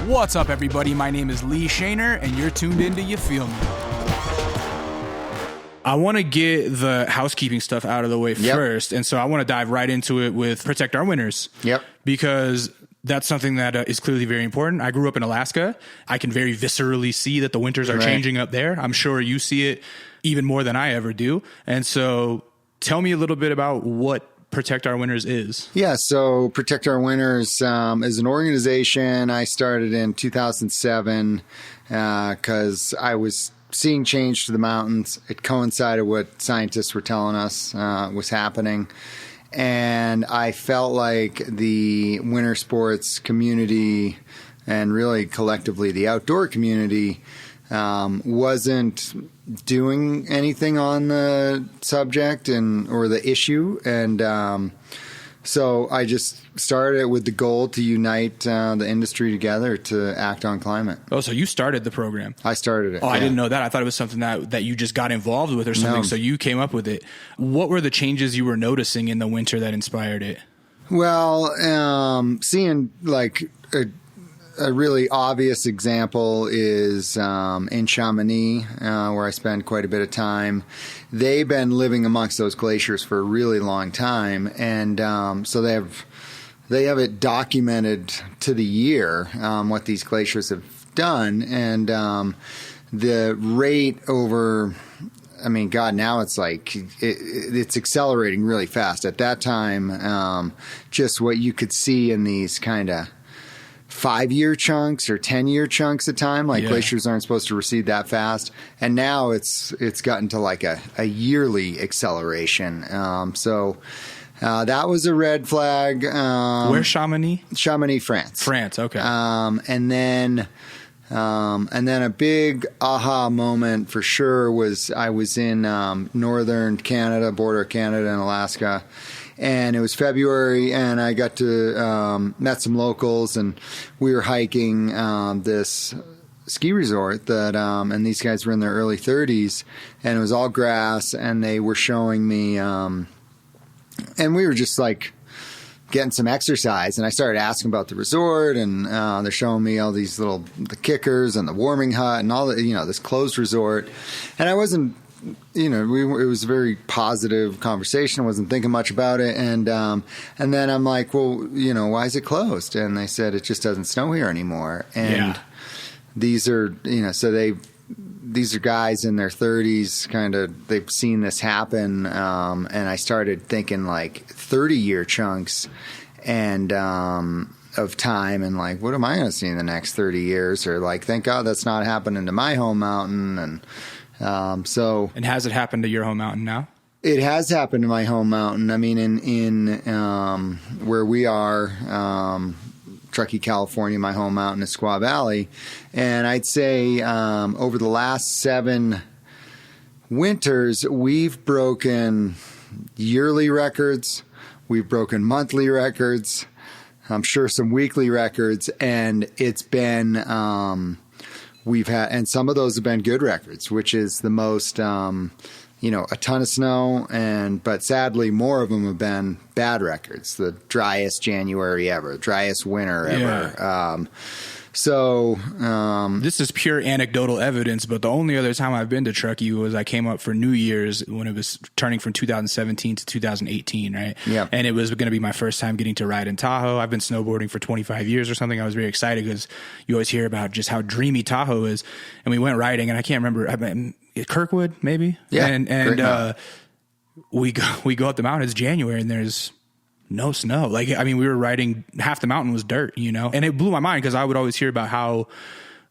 What's up, everybody? My name is Lee Shaner, and you're tuned into You Feel Me. I want to get the housekeeping stuff out of the way first, and so I want to dive right into it with Protect Our Winters. Yep. Because that's something that is clearly very important. I grew up in Alaska. I can very viscerally see that the winters are changing up there. I'm sure you see it even more than I ever do. And so tell me a little bit about what Protect Our Winters is. Yeah, so Protect Our Winters is an organization I started in 2007 because I was seeing change to the mountains. It coincided with what scientists were telling us was happening. And I felt like the winter sports community and really collectively the outdoor community wasn't doing anything on the subject or the issue. And so I just started it with the goal to unite the industry together to act on climate. Oh, so you started the program. I started it. Oh, yeah. I didn't know that. I thought it was something that you just got involved with or something. No. So you came up with it. What were the changes you were noticing in the winter that inspired it? Well, seeing like a really obvious example is in Chamonix, where I spend quite a bit of time. They've been living amongst those glaciers for a really long time, and so they have it documented to the year what these glaciers have done, and the rate over. I mean, God, now it's like it's accelerating really fast. At that time, just what you could see in these kind of 5-year chunks or 10-year chunks of time, like glaciers aren't supposed to recede that fast. And now it's gotten to like a yearly acceleration. So that was a red flag. Where's Chamonix? Chamonix, France. France, okay. And then a big aha moment for sure was I was in northern Canada, border of Canada and Alaska. And it was February, and I got to met some locals, and we were hiking this ski resort that, and these guys were in their early 30s, and it was all grass, and they were showing me, and we were just like getting some exercise, and I started asking about the resort, and they're showing me all these the kickers and the warming hut and all the, this closed resort, and I wasn't. It was a very positive conversation. I wasn't thinking much about it. And then I'm like, well, why is it closed? And they said, it just doesn't snow here anymore. And these are, these are guys in their 30s, kind of, they've seen this happen. And I started thinking like 30-year chunks and, of time, and like, what am I going to see in the next 30 years? Or like, thank God that's not happening to my home mountain. And and has it happened to your home mountain now? It has happened to my home mountain. I mean, in where we are, Truckee, California, my home mountain is Squaw Valley. And I'd say over the last 7 winters, we've broken yearly records. We've broken monthly records. I'm sure some weekly records. And it's been... we've had, and some of those have been good records, which is the most, a ton of snow, but sadly more of them have been bad records. The driest January ever, driest winter ever. Yeah. This is pure anecdotal evidence, but the only other time I've been to Truckee was I came up for New Year's when it was turning from 2017 to 2018, right? Yeah. And it was going to be my first time getting to ride in Tahoe. I've been snowboarding for 25 years or something. I was very excited because you always hear about just how dreamy Tahoe is. And we went riding, and I can't remember, Kirkwood maybe? Yeah. And we go up the mountain. It's January, and there's no snow. We were riding, half the mountain was dirt, and it blew my mind because I would always hear about how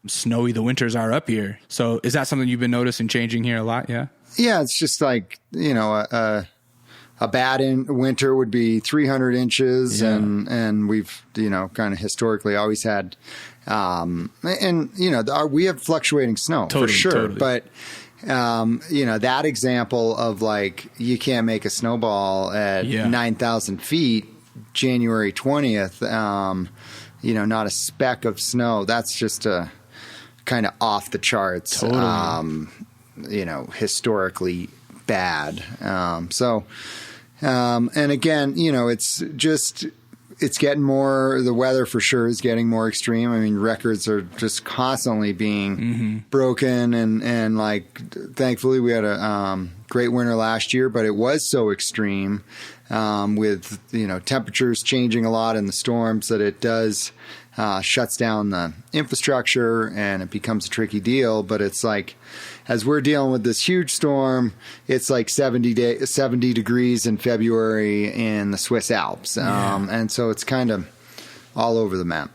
snowy the winters are up here. So is that something you've been noticing changing here a lot? Yeah. Yeah. It's just like, a bad winter would be 300 inches and we've, kind of historically always had, we have fluctuating snow for sure. Totally. But, that example of like, you can't make a snowball at 9,000 feet, January 20th, not a speck of snow. That's just a kind of off the charts, totally. Historically bad. And again, it's just, it's getting more, the weather for sure is getting more extreme. I mean, records are just constantly being broken, and like, thankfully we had a great winter last year, but it was so extreme with, temperatures changing a lot in the storms that it does shuts down the infrastructure, and it becomes a tricky deal. But it's like, as we're dealing with this huge storm, it's like 70 degrees in February in the Swiss Alps. And so it's kind of all over the map.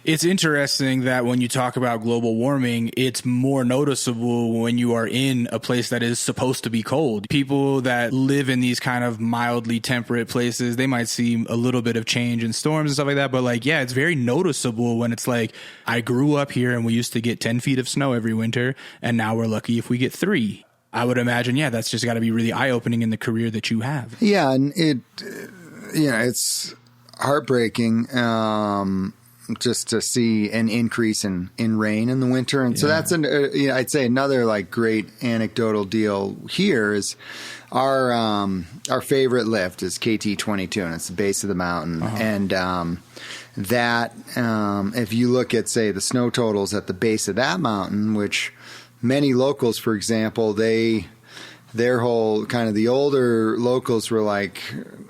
It's interesting that when you talk about global warming, it's more noticeable when you are in a place that is supposed to be cold. People that live in these kind of mildly temperate places, they might see a little bit of change in storms and stuff like that. But like, yeah, it's very noticeable when it's like, I grew up here and we used to get 10 feet of snow every winter, and now we're lucky if we get 3. I would imagine, yeah, that's just got to be really eye-opening in the career that you have. Yeah, and it's heartbreaking. Just to see an increase in rain in the winter. And so that's, I'd say another like great anecdotal deal here is our favorite lift is KT22, and it's the base of the mountain. And if you look at, say, the snow totals at the base of that mountain, which many locals, for example, their whole kind of, the older locals were like,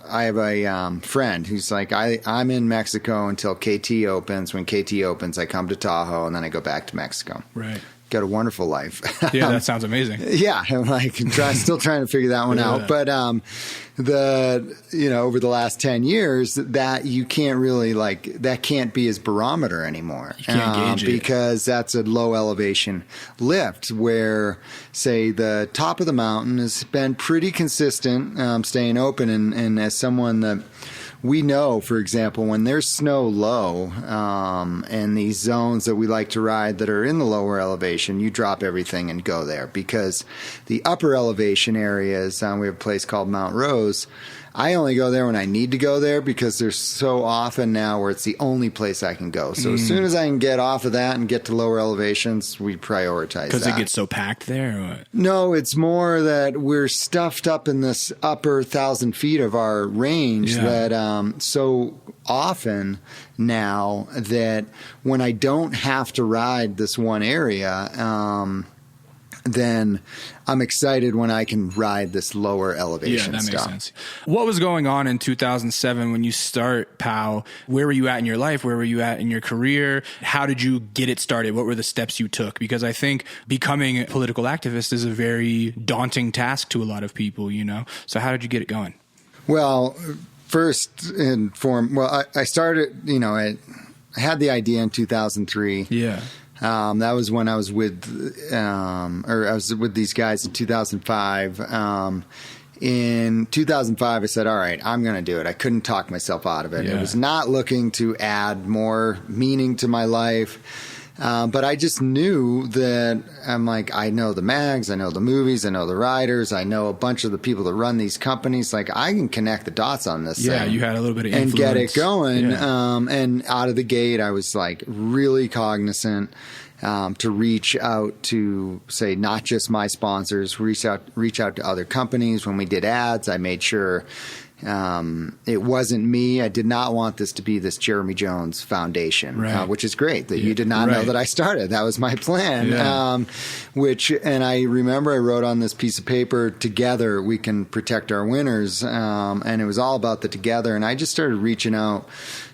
I have a friend who's like, I'm in Mexico until KT opens. When KT opens, I come to Tahoe, and then I go back to Mexico. Right. Got a wonderful life. Yeah, that sounds amazing. Yeah, I'm like still trying to figure that one out. But over the last 10 years, that you can't really that can't be his barometer anymore. You can't gauge it. Because that's a low elevation lift where, say, the top of the mountain has been pretty consistent, staying open. And as someone that we know, for example, when there's snow low, and these zones that we like to ride that are in the lower elevation, you drop everything and go there, because the upper elevation areas, we have a place called Mount Rose. I only go there when I need to go there, because there's so often now where it's the only place I can go. So as soon as I can get off of that and get to lower elevations, we prioritize that. Because it gets so packed there? Or what? No, it's more that we're stuffed up in this upper 1,000 feet of our range that so often now that when I don't have to ride this one area, then I'm excited when I can ride this lower elevation stuff. Yeah, that makes sense. What was going on in 2007 when you start POW? Where were you at in your life? Where were you at in your career? How did you get it started? What were the steps you took? Because I think becoming a political activist is a very daunting task to a lot of people, So how did you get it going? Well, first and foremost, I started, I had the idea in 2003. Yeah. That was when I was with these guys in 2005. In 2005, I said, all right, I'm going to do it. I couldn't talk myself out of it. Yeah. I was not looking to add more meaning to my life. But I just knew that I'm like, I know the mags, I know the movies, I know the riders, I know a bunch of the people that run these companies. Like, I can connect the dots on this thing. You had a little bit of influence. And get it going. Yeah. And out of the gate, I was like really cognizant to reach out to, say, not just my sponsors, reach out to other companies. When we did ads, I made sure it wasn't me. I did not want this to be this Jeremy Jones Foundation, which is great that you did not know that I started. That was my plan. Yeah. And I remember I wrote on this piece of paper, together we can protect our winners. And it was all about the together. And I just started reaching out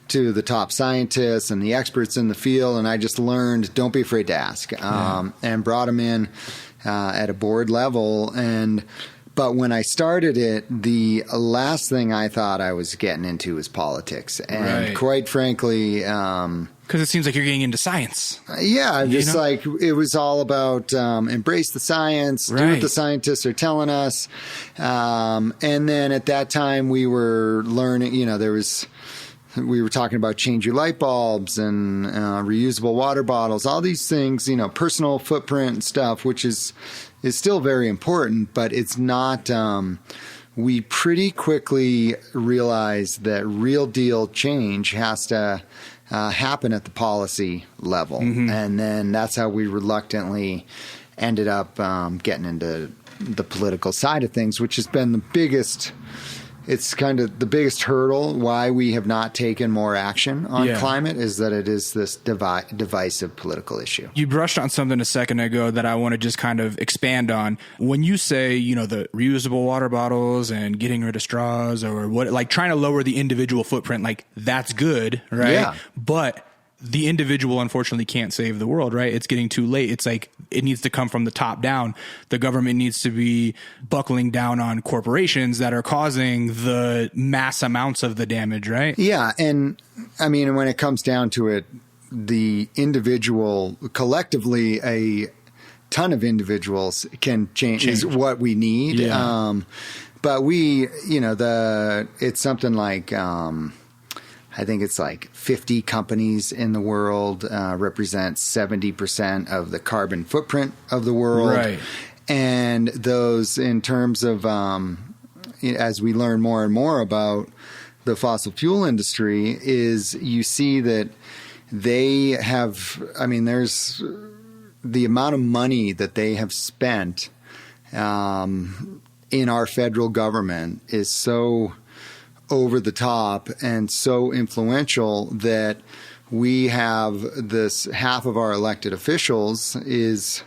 to the top scientists and the experts in the field. And I just learned, don't be afraid to ask, and brought them in at a board level. But when I started it, the last thing I thought I was getting into was politics. And quite frankly, because it seems like you're getting into science. Yeah, just like it was all about embrace the science, do what the scientists are telling us. And then at that time we were learning, we were talking about change your light bulbs and reusable water bottles, all these things, personal footprint stuff, which is still very important, but it's not. We pretty quickly realized that real deal change has to happen at the policy level. And then that's how we reluctantly ended up getting into the political side of things, which has been the biggest it's kind of the biggest hurdle why we have not taken more action on climate is that it is this divisive political issue. You brushed on something a second ago that I want to just kind of expand on. When you say, the reusable water bottles and getting rid of straws or what, like trying to lower the individual footprint, like that's good, right? Yeah. But the individual unfortunately can't save the world, right? It's getting too late. It's like it needs to come from the top down. The government needs to be buckling down on corporations that are causing the mass amounts of the damage, right? Yeah. And I mean, when it comes down to it, the individual, collectively, a ton of individuals can change. Is what we need. Yeah. But we, it's something like, I think it's like 50 companies in the world represent 70% of the carbon footprint of the world. Right. And those, in terms of, as we learn more and more about the fossil fuel industry, is you see that they have, there's the amount of money that they have spent in our federal government is so over the top and so influential that we have this half of our elected officials is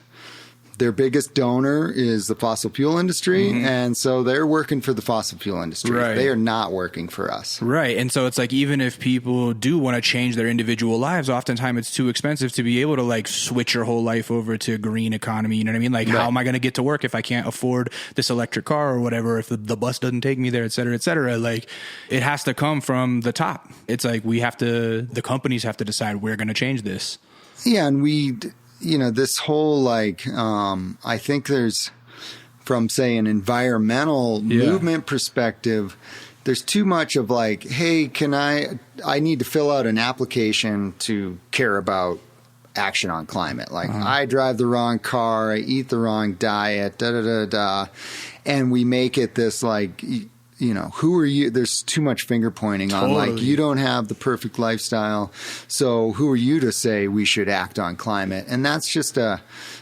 their biggest donor is the fossil fuel industry. Mm-hmm. And so they're working for the fossil fuel industry. Right. They are not working for us. Right. And so it's like, even if people do want to change their individual lives, oftentimes it's too expensive to be able to like switch your whole life over to green economy. You know what I mean? Like, how am I going to get to work if I can't afford this electric car or whatever, if the bus doesn't take me there, et cetera, et cetera. Like, it has to come from the top. It's like, the companies have to decide we're going to change this. Yeah. And this whole I think there's, from say an environmental movement perspective, there's too much of like, hey, I need to fill out an application to care about action on climate. Like I drive the wrong car, I eat the wrong diet, and we make it this like, who are you? There's too much finger pointing on like, you don't have the perfect lifestyle. So who are you to say we should act on climate? And that's just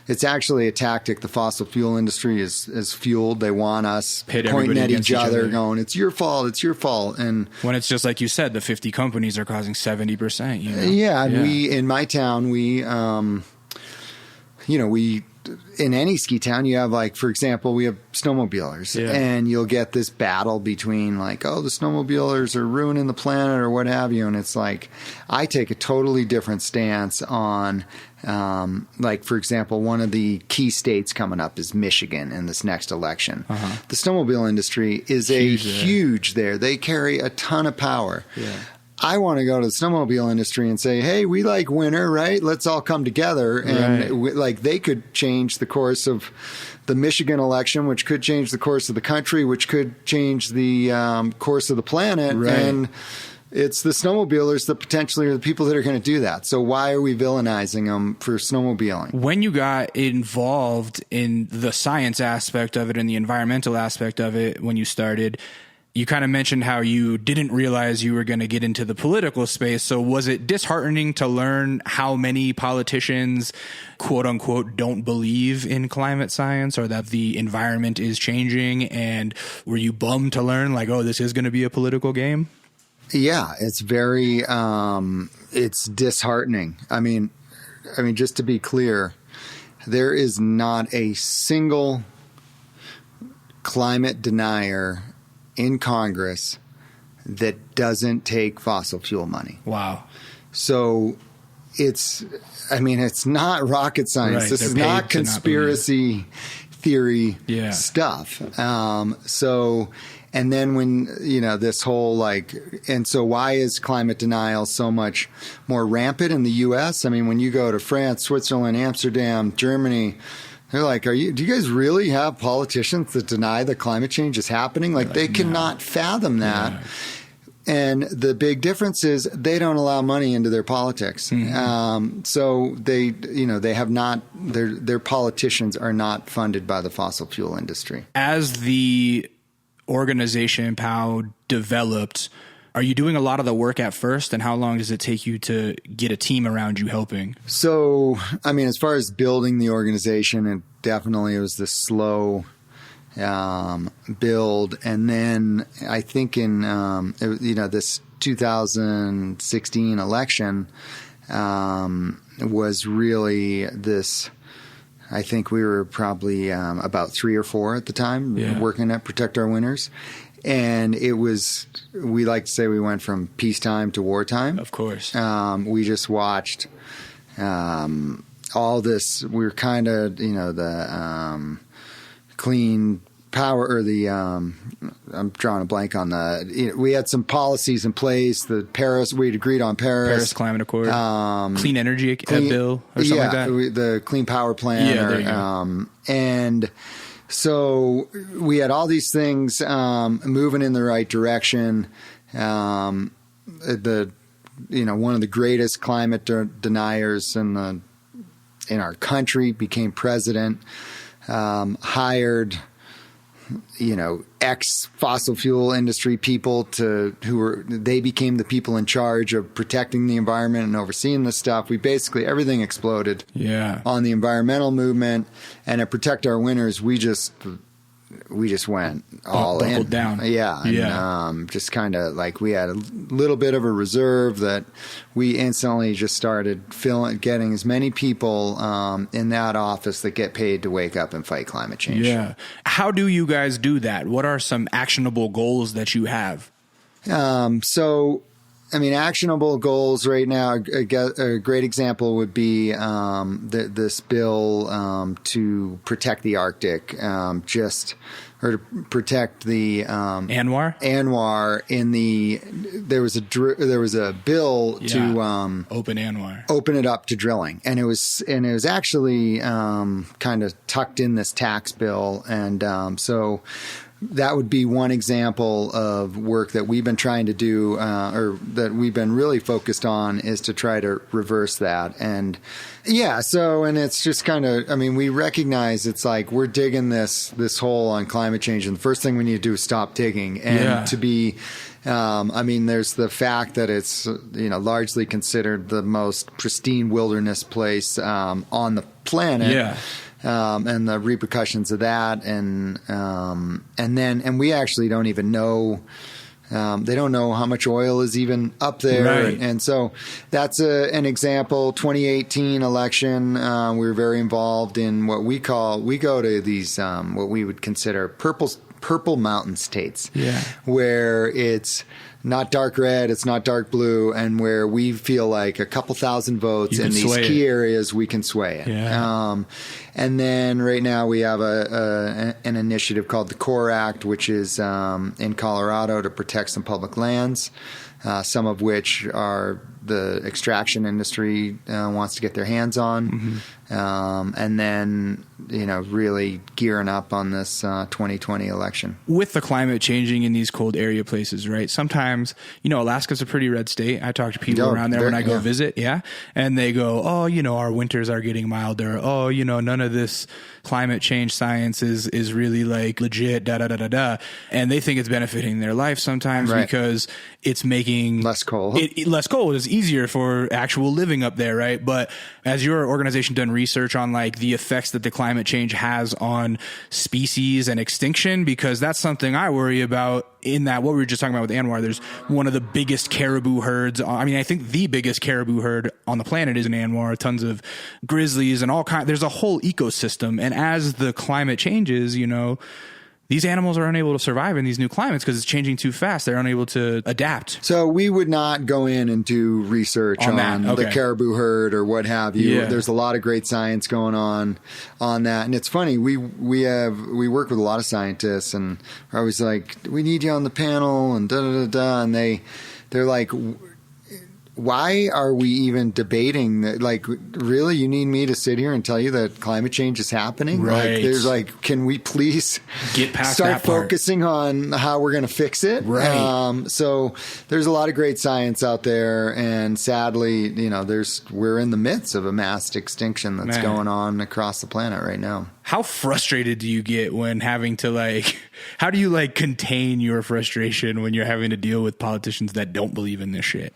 it's actually a tactic the fossil fuel industry is fueled. They want us pointing at each other going, it's your fault. It's your fault. And when it's just like you said, the 50 companies are causing 70%. Yeah. And we, in my town, we in any ski town, you have like, for example, we have snowmobilers and you'll get this battle between like, oh, the snowmobilers are ruining the planet or what have you. And it's like, I take a totally different stance on, like, for example, one of the key states coming up is Michigan in this next election. The snowmobile industry is huge there. They carry a ton of power. Yeah. I want to go to the snowmobile industry and say, hey, we like winter, right? Let's all come together. And they could change the course of the Michigan election, which could change the course of the country, which could change the course of the planet. Right. And it's the snowmobilers that potentially are the people that are going to do that. So why are we villainizing them for snowmobiling? When you got involved in the science aspect of it and the environmental aspect of it when you started, you kind of mentioned how you didn't realize you were going to get into the political space. So was it disheartening to learn how many politicians, quote unquote, don't believe in climate science or that the environment is changing? And were you bummed to learn like, oh, this is going to be a political game? Yeah, it's very, it's disheartening. I mean, just to be clear, there is not a single climate denier in Congress that doesn't take fossil fuel money. Wow. So it's not rocket science. Right. This is not conspiracy theory stuff. And then when, this whole and so why is climate denial so much more rampant in the U.S.? I mean, when you go to France, Switzerland, Amsterdam, Germany, they're like, do you guys really have politicians that deny that climate change is happening? Like they cannot fathom that. Yeah. And the big difference is they don't allow money into their politics. Mm-hmm. So they have not, their politicians are not funded by the fossil fuel industry. As the organization POW developed, are you doing a lot of the work at first, and how long does it take you to get a team around you helping? So, as far as building the organization, it was this slow build. And then I think in, this 2016 election was really this. I think we were probably about 3 or 4 at the time working at Protect Our Winters. And it was, we like to say we went from peacetime to wartime. Of course. We just watched all this. We were kind of, the clean power, or the I'm drawing a blank on the. We had some policies in place. The Paris, we'd agreed on Paris Climate Accord, clean energy bill, or something like that. The Clean Power Plan. Yeah, there you go. And so we had all these things moving in the right direction. One of the greatest climate deniers in our country became president. Hired, ex fossil fuel industry people they became the people in charge of protecting the environment and overseeing this stuff. Everything exploded on the environmental movement, and at Protect Our Winters, we just went all buckled in. down. And just kind of like we had a little bit of a reserve that we instantly just started getting as many people in that office that get paid to wake up and fight climate change. Yeah. How do you guys do that? What are some actionable goals that you have? Actionable goals right now, a great example would be this bill to protect the Arctic, or to protect the ANWR. There was a bill to open ANWR, open it up to drilling, and it was actually kind of tucked in this tax bill, and so. That would be one example of work that we've been trying to do, or that we've been really focused on, is to try to reverse that. And and it's just kind of, we recognize it's like we're digging this hole on climate change, and the first thing we need to do is stop digging. And to be, there's the fact that it's, largely considered the most pristine wilderness place on the planet. Yeah. And the repercussions of that, and we actually don't even know. They don't know how much oil is even up there, right. and so that's an example. 2018 election, we were very involved in what we go to these what we would consider purple mountain states, where it's not dark red, it's not dark blue, and where we feel like a couple thousand votes in these key areas, we can sway it. Yeah. And then right now we have an initiative called the CORE Act, which is in Colorado to protect some public lands, some of which are the extraction industry wants to get their hands on. Mm-hmm. And then, really gearing up on this 2020 election. With the climate changing in these cold area places, right? Sometimes, Alaska's a pretty red state. I talk to people around there when I go visit, and they go, our winters are getting milder. None of this climate change science is really like legit, da-da-da-da-da. And they think it's benefiting their life sometimes because it's making less cold. Less cold is easier for actual living up there, right? But has your organization done research on like the effects that the climate change has on species and extinction? Because that's something I worry about. In that, what we were just talking about with ANWR, there's one of the biggest caribou herds. I think the biggest caribou herd on the planet is in ANWR. Tons of grizzlies and all kinds. There's a whole ecosystem. And as the climate changes, these animals are unable to survive in these new climates because it's changing too fast. They're unable to adapt. So we would not go in and do research on the caribou herd or what have you. Yeah. There's a lot of great science going on that. And it's funny, we work with a lot of scientists, and are always like, we need you on the panel and da-da-da-da. And they're like, why are we even debating that? Like, really, you need me to sit here and tell you that climate change is happening? Right. Can we please get past start that part. Focusing on how we're going to fix it? Right. So there's a lot of great science out there, and sadly, we're in the midst of a mass extinction that's going on across the planet right now. How frustrated do you get when having to how do you contain your frustration when you're having to deal with politicians that don't believe in this shit?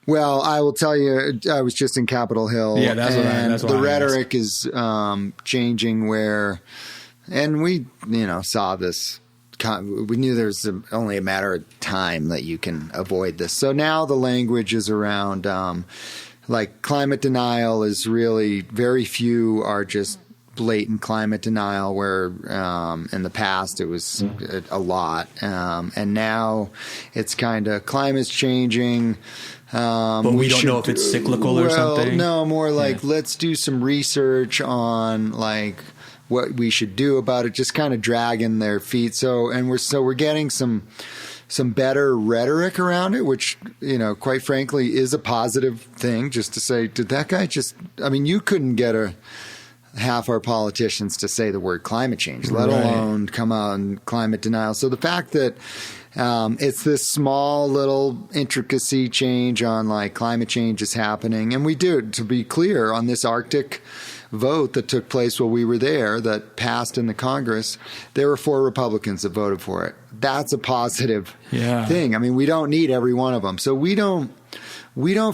Well, I will tell you, I was just in Capitol Hill. Yeah, that's what the rhetoric is changing where And we, saw this. We knew there was only a matter of time that you can avoid this. So now the language is around, like climate denial is really very few are just blatant climate denial, where in the past it was a lot. And now it's kind of climate's changing. But we don't know if it's cyclical or something. No, more like let's do some research on like what we should do about it, just kind of dragging their feet. So we're getting some better rhetoric around it, which, quite frankly is a positive thing, just to say, did that guy you couldn't get half our politicians to say the word climate change, let alone come out and climate denial. So the fact that it's this small little intricacy change on like climate change is happening. And we do, to be clear, on this Arctic vote that took place while we were there, that passed in the Congress, there were 4 Republicans that voted for it. That's a positive thing. I mean, we don't need every one of them. So we don't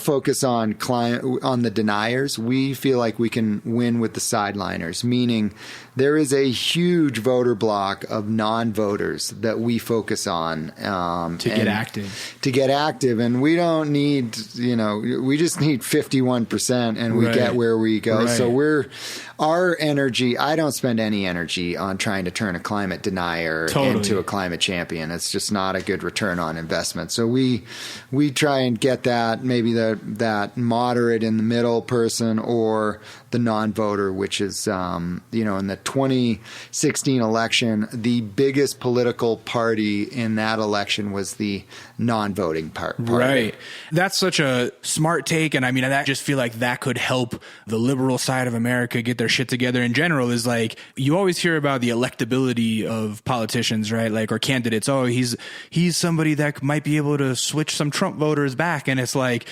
focus on the deniers. We feel like we can win with the sideliners, meaning there is a huge voter block of non-voters that we focus on to get active. And we don't need, we just need 51% and we get where we go. So our energy, I don't spend any energy on trying to turn a climate denier into a climate champion. It's just not a good return on investment. So we try and get that, maybe that moderate in the middle person, or the non-voter, which is, in the 2016 election, the biggest political party in that election was the non-voting party. Right. That's such a smart take. And I just feel like that could help the liberal side of America get their shit together in general. Is like, you always hear about the electability of politicians, right? Like, or candidates. Oh, he's somebody that might be able to switch some Trump voters back. And it's like,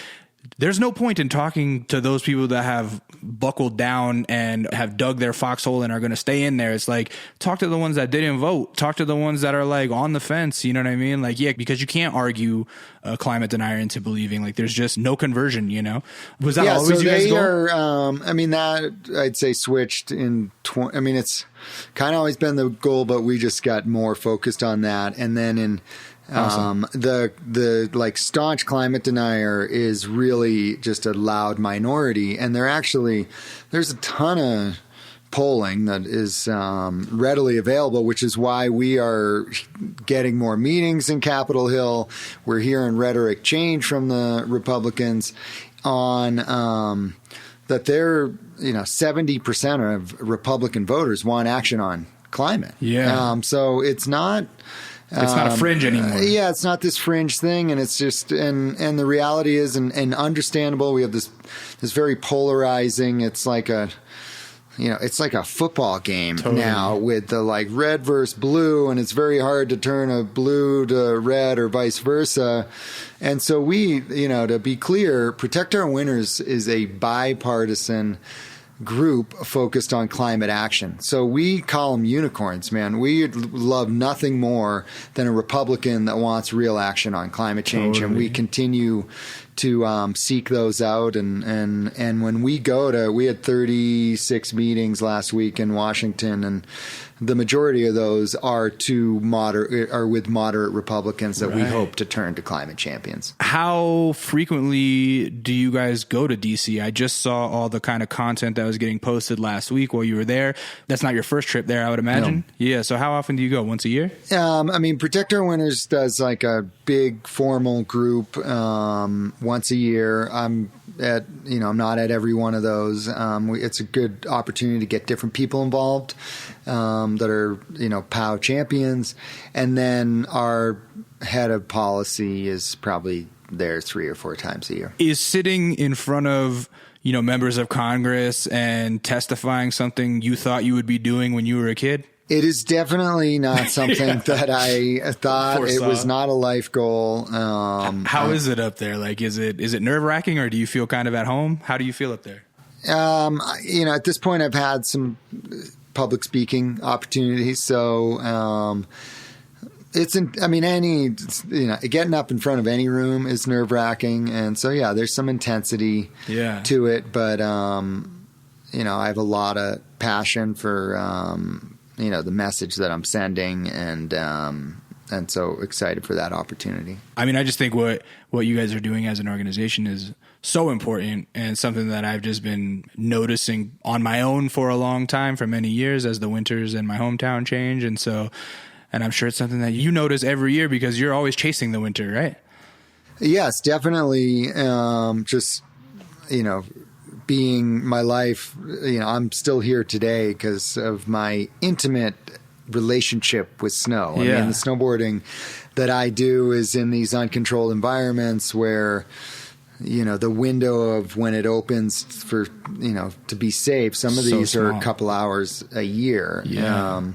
there's no point in talking to those people that have buckled down and have dug their foxhole and are going to stay in there. It's like, talk to the ones that didn't vote. Talk to the ones that are like on the fence. You know what I mean? Like, because you can't argue a climate denier into believing. Like, there's just no conversion, Was that always you guys' goal? That I'd say switched in, it's kind of always been the goal, but we just got more focused on that. And then in, awesome. The like staunch climate denier is really just a loud minority, and there's a ton of polling that is readily available, which is why we are getting more meetings in Capitol Hill. We're hearing rhetoric change from the Republicans on that they're 70% of Republican voters want action on climate. So it's not. It's not a fringe anymore. It's not this fringe thing, and it's just and the reality is, and understandable. We have this very polarizing. It's like a football game now with the like red versus blue, and it's very hard to turn a blue to red or vice versa. And so we, to be clear, Protect Our Winters is a bipartisan group focused on climate action. So we call them unicorns, man. We love nothing more than a Republican that wants real action on climate change. And we continue to seek those out. And when we we had 36 meetings last week in Washington, and the majority of those are with moderate Republicans that we hope to turn to climate champions. How frequently do you guys go to DC? I just saw all the kind of content that was getting posted last week while you were there. That's not your first trip there, I would imagine. No. Yeah. So how often do you go? Once a year? Protect Our Winters does like a big formal group once a year. I'm not at every one of those. It's a good opportunity to get different people involved that are, POW champions. And then our head of policy is probably there 3 or 4 times a year. Is sitting in front of, members of Congress and testifying something you thought you would be doing when you were a kid? It is definitely not something that I thought. It was not a life goal. How is it up there? Like, is it nerve wracking, or do you feel kind of at home? How do you feel up there? At this point, I've had some public speaking opportunities. So, getting up in front of any room is nerve wracking. And so, there's some intensity to it. But, I have a lot of passion for, the message that I'm sending, and so excited for that opportunity. I mean, I just think what you guys are doing as an organization is so important, and something that I've just been noticing on my own for a long time, for many years, as the winters in my hometown change. And I'm sure it's something that you notice every year because you're always chasing the winter, right? Yes, definitely. Just, being my life, I'm still here today because of my intimate relationship with snow. I mean, the snowboarding that I do is in these uncontrolled environments where, the window of when it opens for, to be safe, some of these are a couple hours a year. Yeah.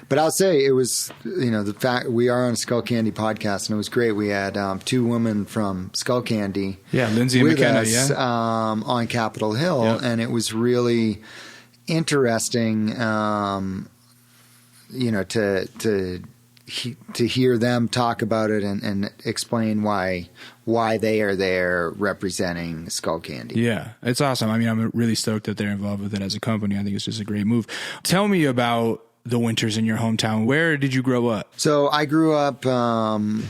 But I'll say it was, the fact we are on a Skull Candy podcast, and it was great. We had 2 women from Skull Candy, Lindsay and with McKenna, us, on Capitol Hill, and it was really interesting, to hear them talk about it and explain why they are there representing Skull Candy. Yeah, it's awesome. I mean, I'm really stoked that they're involved with it as a company. I think it's just a great move. Tell me about the winters in your hometown. Where did you grow up? So I grew up on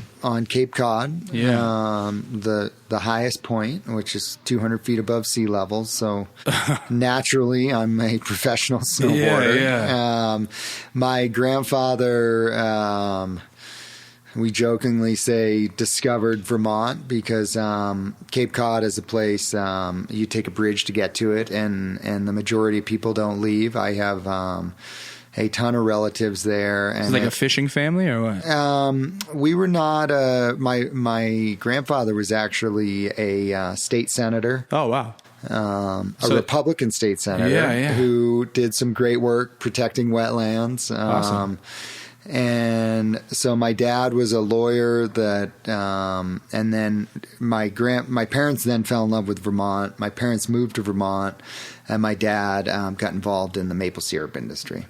Cape Cod, the highest point, which is 200 feet above sea level. So naturally, I'm a professional snowboarder. My grandfather, we jokingly say, discovered Vermont because Cape Cod is a place you take a bridge to get to it, and the majority of people don't leave. I have a ton of relatives there. And like a fishing family or what? We were not. My grandfather was actually a state senator. Oh, wow. A Republican state senator who did some great work protecting wetlands. Awesome. And so my dad was a lawyer that, and then my parents then fell in love with Vermont. My parents moved to Vermont, and my dad got involved in the maple syrup industry.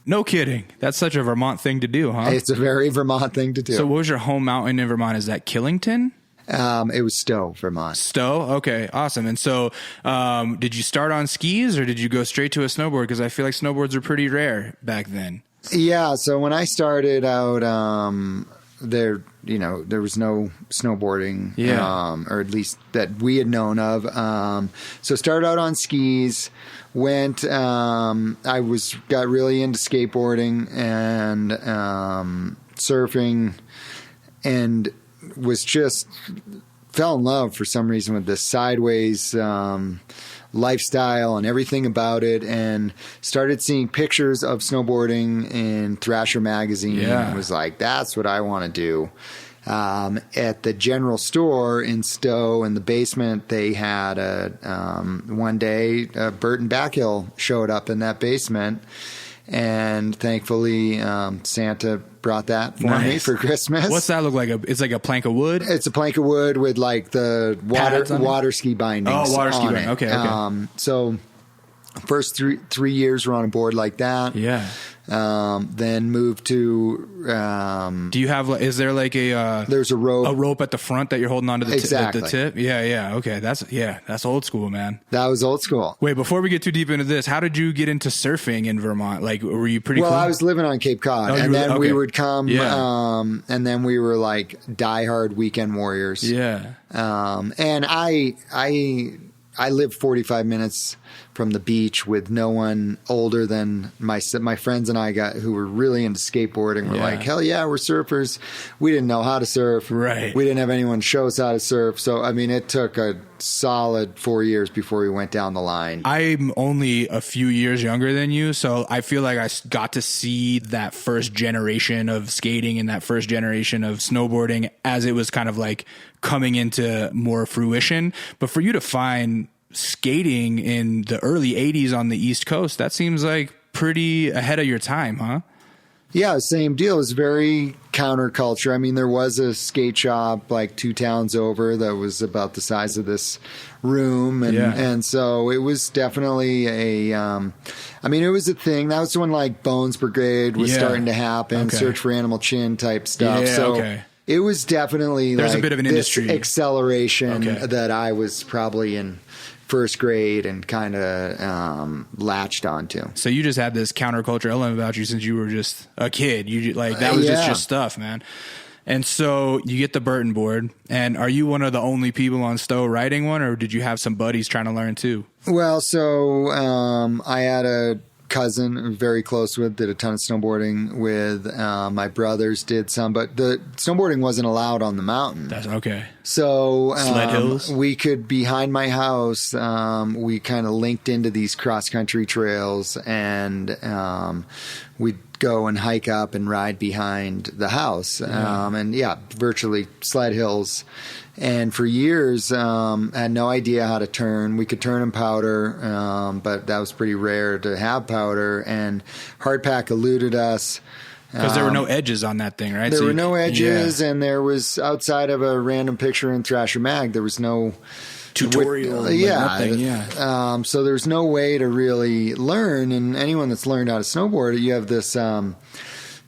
No kidding. That's such a Vermont thing to do, huh? It's a very Vermont thing to do. So what was your home mountain in Vermont? Is that Killington? It was Stowe, Vermont. Stowe? Okay, awesome. And so did you start on skis or did you go straight to a snowboard? Because I feel like snowboards were pretty rare back then. Yeah, so when I started out, there was no snowboarding, or at least that we had known of. So started out on skis. Got really into skateboarding and surfing, and fell in love for some reason with this sideways lifestyle and everything about it, and started seeing pictures of snowboarding in Thrasher magazine. And was like, that's what I want to do. At the general store in Stowe, in the basement, they had one day Burton Backhill showed up in that basement, and thankfully Santa brought that for me for Christmas. What's that look like? It's like a plank of wood? It's a plank of wood with like the water ski bindings. Oh, water ski binding. Okay. So first three years were on a board like that. Yeah. Then moved to. Do you have? Is there like there's a rope? A rope at the front that you're holding onto the exactly. The tip. Yeah. Okay. That's old school, man. That was old school. Wait, before we get too deep into this, how did you get into surfing in Vermont? Like, were you pretty? Well, cool? I was living on Cape Cod, and then we would come. Yeah. And then we were like diehard weekend warriors. Yeah. And I lived 45 minutes from the beach with no one older than my friends and I who were really into skateboarding. We're like, hell yeah, we're surfers. We didn't know how to surf. Right. We didn't have anyone show us how to surf. So, I mean, it took a solid 4 years before we went down the line. I'm only a few years younger than you, so I feel like I got to see that first generation of skating and that first generation of snowboarding as it was kind of like coming into more fruition. But for you to find skating in the early 80s on the East Coast, that seems like pretty ahead of your time, huh? Yeah, same deal. It was very counterculture. I mean, there was a skate shop like 2 towns over that was about the size of this room. And so it was definitely it was a thing. That was when like Bones Brigade was starting to happen, Search for Animal Chin type stuff. It was definitely there's like a bit of an industry acceleration that I was probably in first grade and kind of latched onto. So you just had this counterculture element about you since you were just a kid. You like that was just your stuff, man. And so you get the Burton board, and are you one of the only people on Stowe riding one, or did you have some buddies trying to learn too? Well, so I had a cousin I'm very close with, did a ton of snowboarding with. My brothers did some, but the snowboarding wasn't allowed on the mountain. That's okay. So sled hills? We could, behind my house, we kind of linked into these cross-country trails, and we'd go and hike up and ride behind the house. Virtually sled hills. And for years, had no idea how to turn. We could turn in powder, but that was pretty rare to have powder. And hardpack eluded us. Because there were no edges on that thing, right? There were no edges, and there was, outside of a random picture in Thrasher Mag, there was no tutorial. Nothing, so there's no way to really learn. And anyone that's learned how to snowboard, you have this,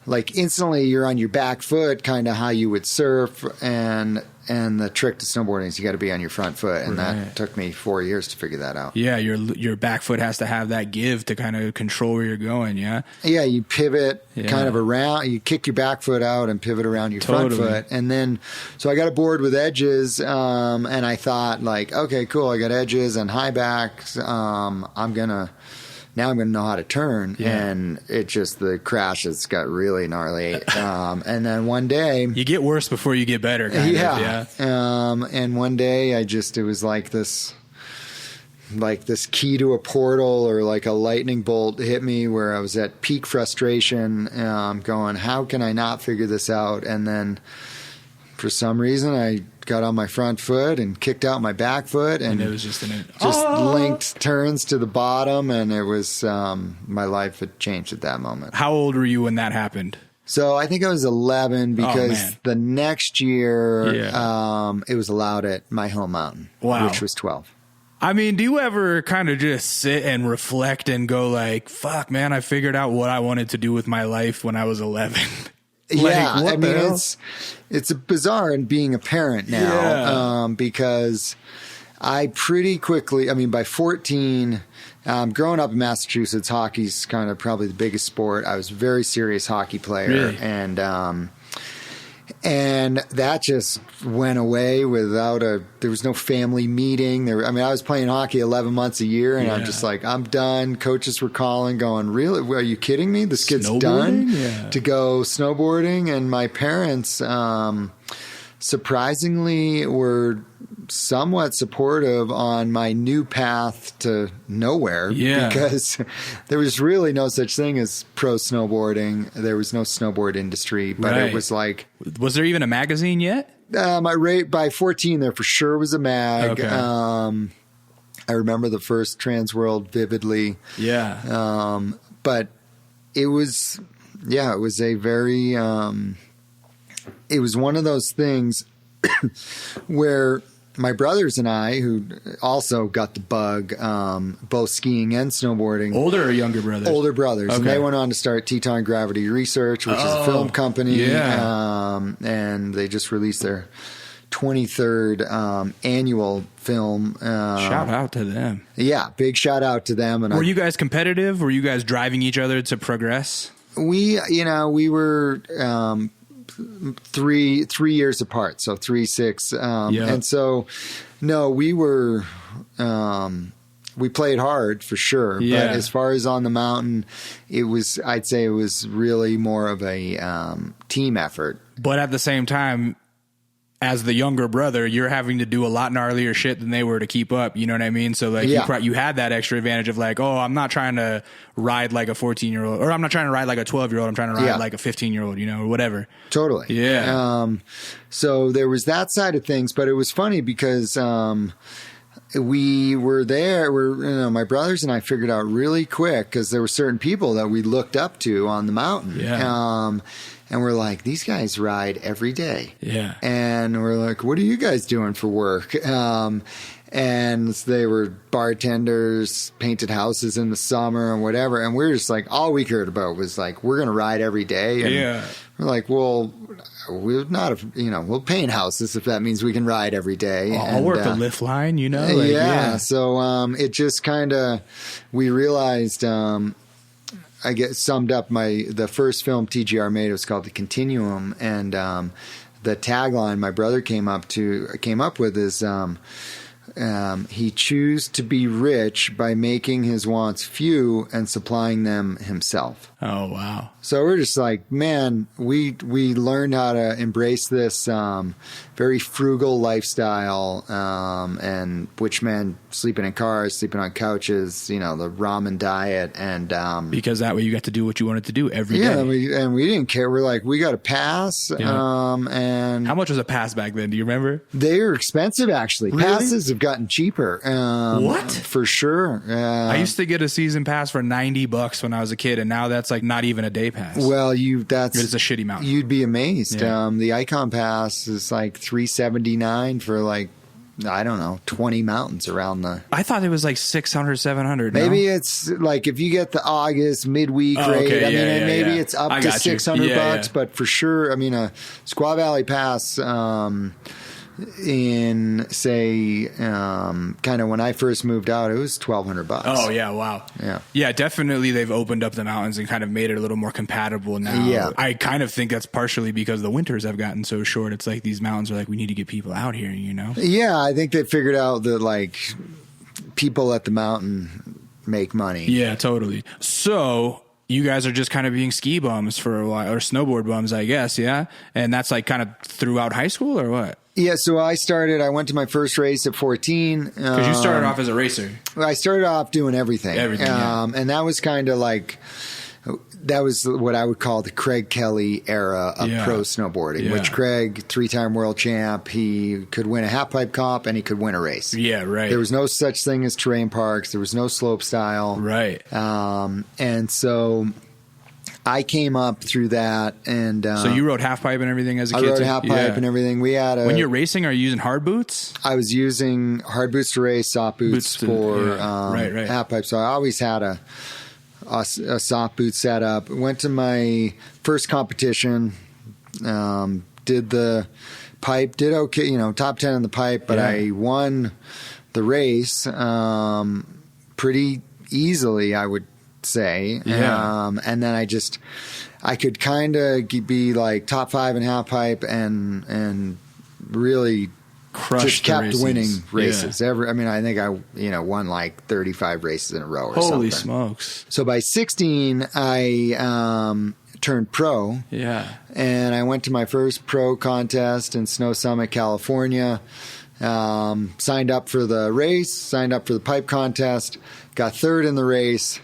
like instantly you're on your back foot, kind of how you would surf, and the trick to snowboarding is you got to be on your front foot, and that took me 4 years to figure that out. Yeah, your back foot has to have that give to kind of control where you're going. Yeah, you pivot kind of around. You kick your back foot out and pivot around your front foot, and then so I got a board with edges, and I thought like, okay, cool, I got edges and high backs. Now I'm going to know how to turn, and the crashes got really gnarly. And then one day, you get worse before you get better. And one day it was like this key to a portal, or like a lightning bolt hit me, where I was at peak frustration, going, how can I not figure this out? And then for some reason I got on my front foot and kicked out my back foot, and it was just linked turns to the bottom, and it was my life had changed at that moment. How old were you when that happened? So I think I was 11, because the next year it was allowed at my home mountain, which was 12. I mean, do you ever kind of just sit and reflect and go like, fuck, man, I figured out what I wanted to do with my life when I was 11? It's bizarre in being a parent now, because I pretty quickly, by 14, growing up in Massachusetts, hockey's kind of probably the biggest sport. I was a very serious hockey player, and that just went away there was no family meeting. I was playing hockey 11 months a year, and I'm just like, I'm done. Coaches were calling, going, really? Are you kidding me? This kid's done to go snowboarding. And my parents, surprisingly, were somewhat supportive on my new path to nowhere, because there was really no such thing as pro snowboarding. There was no snowboard industry, but it was like, was there even a magazine yet? By 14, there for sure was a mag. Okay. I remember the first Trans World vividly. Yeah. But it was a very, it was one of those things where my brothers and I, who also got the bug, both skiing and snowboarding. Older or younger brothers? Older brothers. Okay. And they went on to start Teton Gravity Research, which is a film company. Yeah. And they just released their 23rd annual film. Shout out to them. Yeah, big shout out to them. And were you guys competitive? Were you guys driving each other to progress? We were... 3 years apart, so 3, 6, and so no, we were we played hard for sure, but as far as on the mountain, I'd say it was really more of a team effort. But at the same time, as the younger brother, you're having to do a lot gnarlier shit than they were to keep up. You know what I mean? So like you had that extra advantage of like, oh, I'm not trying to ride like a 14-year-old, or I'm not trying to ride like a 12-year-old. I'm trying to ride like a 15-year-old, or whatever. Totally. Yeah. So there was that side of things, but it was funny because, we were there. My brothers and I figured out really quick, because there were certain people that we looked up to on the mountain. Yeah. And we're like, these guys ride every day. Yeah. And we're like, what are you guys doing for work? And they were bartenders, painted houses in the summer and whatever. And we're just like, all we cared about was like, we're going to ride every day. And we're like, well, we're not, we'll paint houses if that means we can ride every day. I'll work the lift line, So it just kind of, we realized, I get summed up the first film TGR made, it was called The Continuum. And the tagline my brother came up with is, he choose to be rich by making his wants few and supplying them himself. Oh, wow. So we're just like, man, we learned how to embrace this very frugal lifestyle, and which meant sleeping in cars, sleeping on couches, the ramen diet, and because that way you got to do what you wanted to do every day. And we didn't care. We're like, we got a pass. And how much was a pass back then? Do you remember? They are expensive, actually. Really? Passes have gotten cheaper. What? For sure. I used to get a season pass for $90 when I was a kid, and now that's like not even a day pass. Well, it's a shitty mountain. You'd be amazed. Yeah. The Icon Pass is like $379 for like, I don't know, 20 mountains around the. I thought it was like 600, 700. Maybe it's like if you get the August midweek rate. Okay. Maybe it's up to $600, but for sure, a Squaw Valley Pass. In say kind of when I first moved out, it was $1,200. Oh yeah, wow. Yeah, definitely they've opened up the mountains and kind of made it a little more compatible now. Yeah. I kind of think that's partially because the winters have gotten so short. It's like these mountains are like, we need to get people out here, Yeah, I think they figured out that like people at the mountain make money. Yeah, totally. So you guys are just kind of being ski bums for a while, or snowboard bums, I guess, yeah? And that's like kind of throughout high school or what? Yeah, so I went to my first race at 14. Because you started off as a racer. I started off doing everything. And that was kind of like, that was what I would call the Craig Kelly era of pro snowboarding, which Craig, 3-time world champ, he could win a half pipe comp and he could win a race. Yeah, right. There was no such thing as terrain parks. There was no slope style. Right. And so I came up through that, and so you rode half pipe and everything as a kid. I rode half pipe and everything. We had when you're racing, are you using hard boots? I was using hard boots to race, soft boots for half pipe. So I always had a soft boot setup. Went to my first competition, did the pipe, did okay, top 10 in the pipe, but I won the race pretty easily, I would say. And then I could kind of be like top 5 in half pipe and really just kept winning races. I think I won like 35 races in a row or something. Holy smokes. So by 16 I turned pro. Yeah. And I went to my first pro contest in Snow Summit, California. Signed up for the race, signed up for the pipe contest, got third in the race,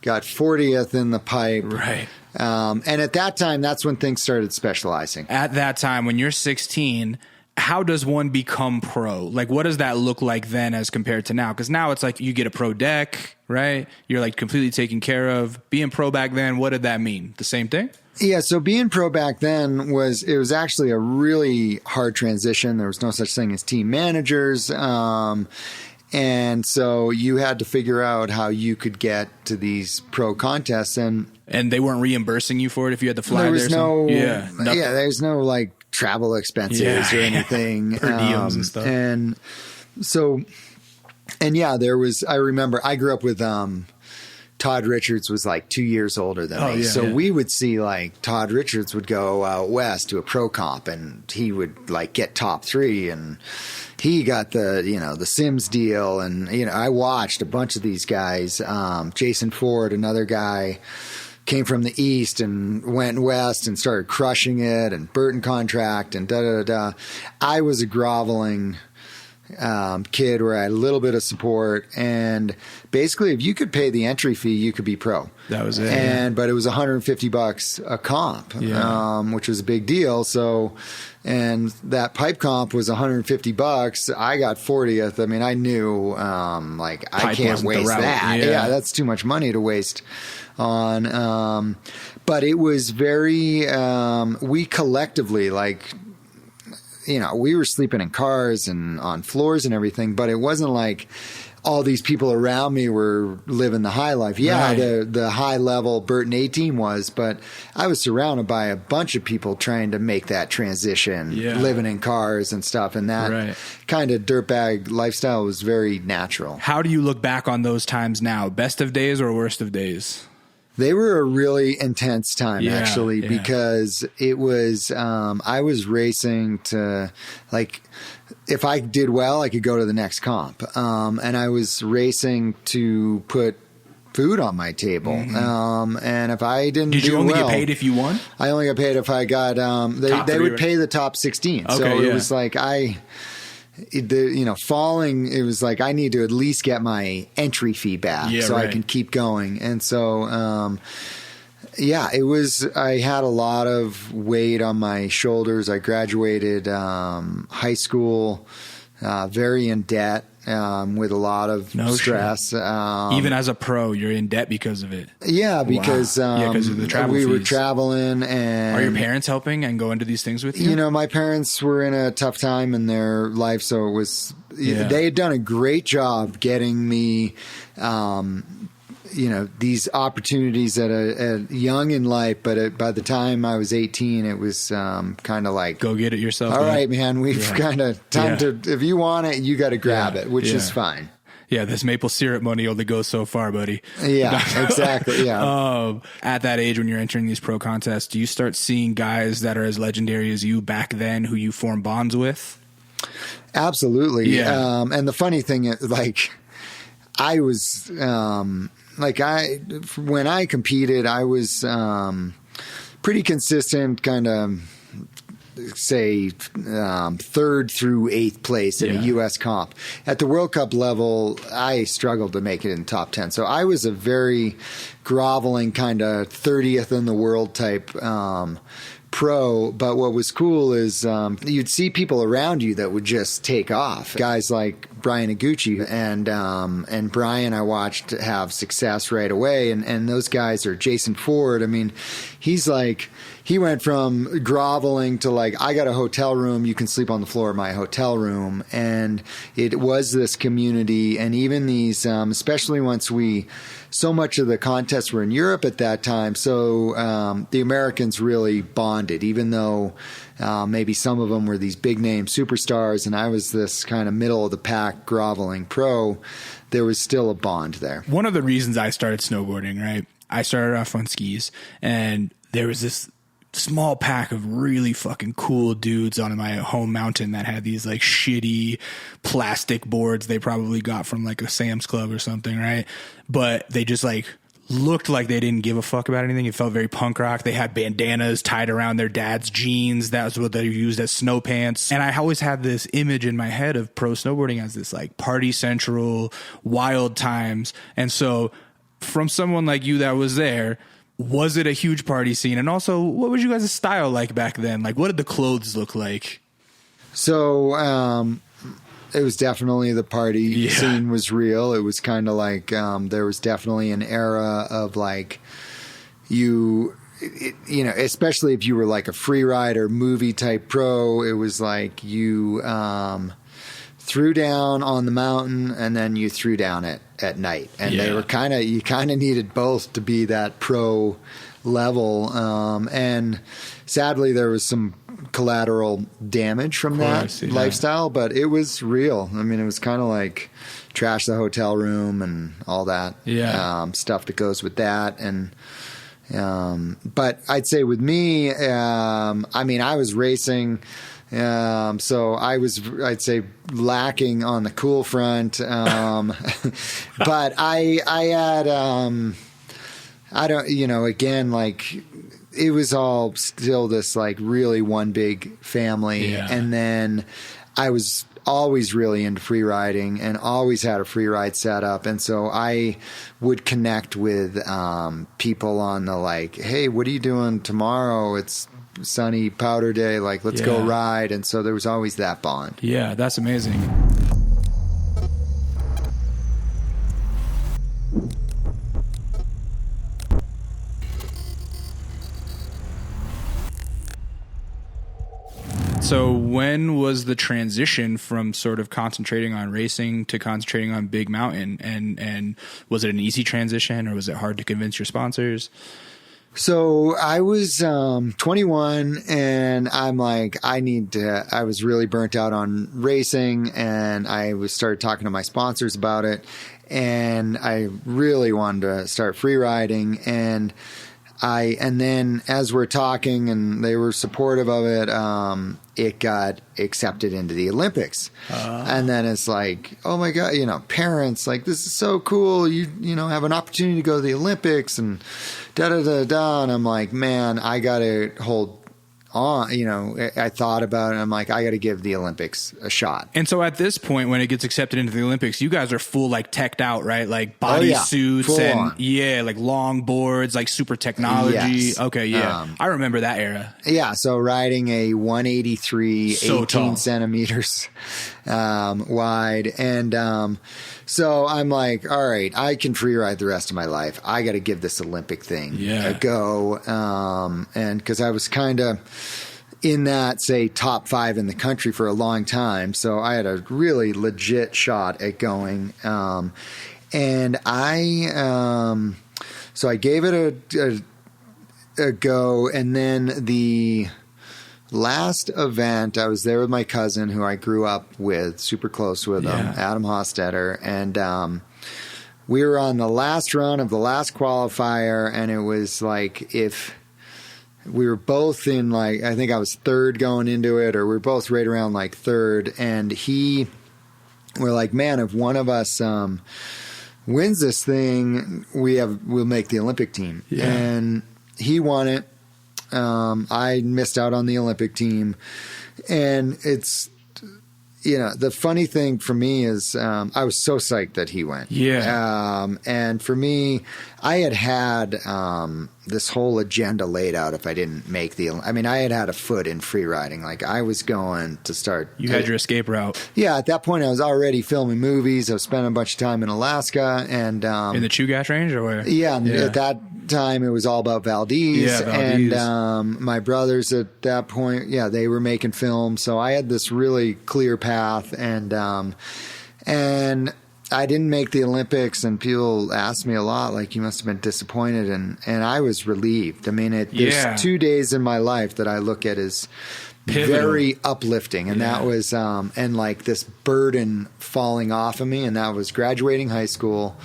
got 40th in the pipe. Right. And at that time, that's when things started specializing. At that time, when you're 16, how does one become pro? Like, what does that look like then as compared to now? Because now it's like you get a pro deck, right? You're like completely taken care of. Being pro back then, what did that mean? The same thing? Yeah, so being pro back then was actually a really hard transition. There was no such thing as team managers. And so you had to figure out how you could get to these pro contests, and they weren't reimbursing you for it if you had to fly there. There's there's no like travel expenses or anything, per diems and stuff. And so, there was. I remember I grew up with Todd Richards was like 2 years older than me. So we would see like Todd Richards would go out west to a pro comp and he would like get top 3 and he got the Sims deal. And, I watched a bunch of these guys. Jason Ford, another guy, came from the East and went west and started crushing it, and Burton Contract and I was a groveling kid where I had a little bit of support, and basically if you could pay the entry fee, you could be pro. That was it. But it was $150 a comp, which was a big deal. So, and that pipe comp was $150. I got 40th. I mean, I knew, I can't waste that. Yeah, that's too much money to waste on. But it was very, we collectively, we were sleeping in cars and on floors and everything, but it wasn't like all these people around me were living the high life. Yeah, right. The high level Burton 18 was, but I was surrounded by a bunch of people trying to make that transition, living in cars and stuff. And that kind of dirtbag lifestyle was very natural. How do you look back on those times now? Best of days or worst of days? They were a really intense time, actually, because it was, I was racing to, if I did well, I could go to the next comp. And I was racing to put food on my table. And if I didn't Did you only get paid if you won? I only got paid if I got, they would pay the top 16. Okay, so it was like falling, it was like I need to at least get my entry fee back I can keep going. And so, it was, I had a lot of weight on my shoulders. I graduated high school very in debt. With a lot of stress. Even as a pro, you're in debt because of it. Yeah, because of the travel we fees. were traveling. And are your parents helping and go into these things with you? My parents were in a tough time in their life, so it was. They had done a great job getting me. These opportunities at a young in life, but by the time I was 18, it was kind of like, go get it yourself. All right, man, we've kind of time to, if you want it, you got to grab it, which is fine. Yeah, this maple syrup money only goes so far, buddy. Yeah, exactly. Yeah. At that age, when you're entering these pro contests, do you start seeing guys that are as legendary as you back then who you form bonds with? Absolutely. Yeah. And the funny thing is, I was, when I competed, I was pretty consistent, kind of say third through eighth place in a U.S. comp. At the World Cup level, I struggled to make it in top 10. So I was a very groveling kind of 30th in the world type pro. But what was cool is you'd see people around you that would just take off. Guys like Brian Iguchi and Brian I watched have success right away. And those guys are Jason Ford. I mean, he went from groveling to I got a hotel room. You can sleep on the floor of my hotel room. And it was this community. And even these, especially once so much of the contests were in Europe at that time. So the Americans really bonded, even though maybe some of them were these big name superstars. And I was this kind of middle of the pack groveling pro. There was still a bond there. One of the reasons I started snowboarding, right? I started off on skis, and there was this small pack of really fucking cool dudes on my home mountain that had these shitty plastic boards they probably got from a Sam's Club or something, right? But they just looked like they didn't give a fuck about anything. It felt very punk rock. They had bandanas tied around their dad's jeans. That was what they used as snow pants. And I always had this image in my head of pro snowboarding as this party central, wild times. And so from someone like you that was there, was it a huge party scene? And also, what was you guys' style like back then? What did the clothes look like? So, it was definitely the party scene was real. It was kind of there was definitely an era of especially if you were a free rider movie type pro, it was you threw down on the mountain and then you threw down at night. And they were you kind of needed both to be that pro level. And sadly, there was some collateral damage from that lifestyle, but it was real. I mean, it was kind of trash the hotel room and all that stuff that goes with that. And but I'd say with me, I was racing. So I'd say lacking on the cool front. But I had, again, it was all still this like really one big family. Yeah. And then I was always really into free riding and always had a free ride set up. And so I would connect with people on the like, hey, what are you doing tomorrow? It's sunny powder day. Like, let's go ride. And so there was always that bond. Yeah, that's amazing. So when was the transition from sort of concentrating on racing to concentrating on big mountain? And was it an easy transition, or was it hard to convince your sponsors? So I was 21 and I'm like, I was really burnt out on racing, and I started talking to my sponsors about it, and I really wanted to start free riding. And then as we're talking and they were supportive of it, it got accepted into the Olympics. And then it's like, oh my God, parents, like, this is so cool. You have an opportunity to go to the Olympics and da-da-da-da. And I'm like, man, I got to hold on. I thought about it. I'm like, I got to give the Olympics a shot. And so at this point, when it gets accepted into the Olympics, you guys are full, like, teched out, right? Like body suits and like long boards, like super technology. Yes. Okay. Yeah. I remember that era. Yeah. So riding a 183, so 18 tall. centimeters wide. And so I'm like, all right, I can free ride the rest of my life. I got to give this Olympic thing a go. And because I was kind of in that, say, top 5 in the country for a long time. So I had a really legit shot at going. And so I gave it a go. And then the last event, I was there with my cousin who I grew up with, super close with him, Adam Hostetter. And we were on the last run of the last qualifier, and it was like, if we were both in, like, I think I was third going into it, or we were both right around like third. And we're like, man, if one of us wins this thing, we'll make the Olympic team. Yeah. And he won it. I missed out on the Olympic team. And it's, the funny thing for me is I was so psyched that he went. Yeah. And for me, I had this whole agenda laid out if I didn't make I had a foot in free riding. Like, I was going to start. You had your escape route. Yeah. At that point, I was already filming movies. I was spending a bunch of time in Alaska. And in the Chugach Range, or where? Yeah. At that time, it was all about Valdez. Yeah, Valdez. And my brothers at that point, they were making films. So I had this really clear path. And I didn't make the Olympics, and people asked me a lot, like, you must have been disappointed. And I was relieved. I mean, there's 2 days in my life that I look at as pivotal, very uplifting. And that was, and like this burden falling off of me. And that was graduating high school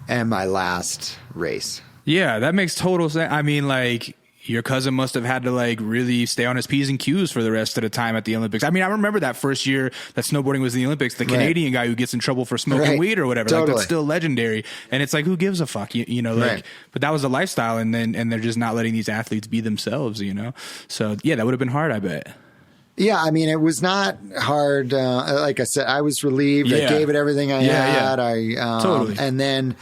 and my last race. Yeah, that makes total sense. I mean, like, your cousin must have had to, like, really stay on his P's and Q's for the rest of the time at the Olympics. I mean, I remember that first year that snowboarding was in the Olympics, the Canadian guy who gets in trouble for smoking weed or whatever. Totally. Like, that's still legendary. And it's like, who gives a fuck? But that was a lifestyle, and they're just not letting these athletes be themselves, So, yeah, that would have been hard, I bet. Yeah, I mean, it was not hard. Like I said, I was relieved. I gave it everything I had. Totally. And then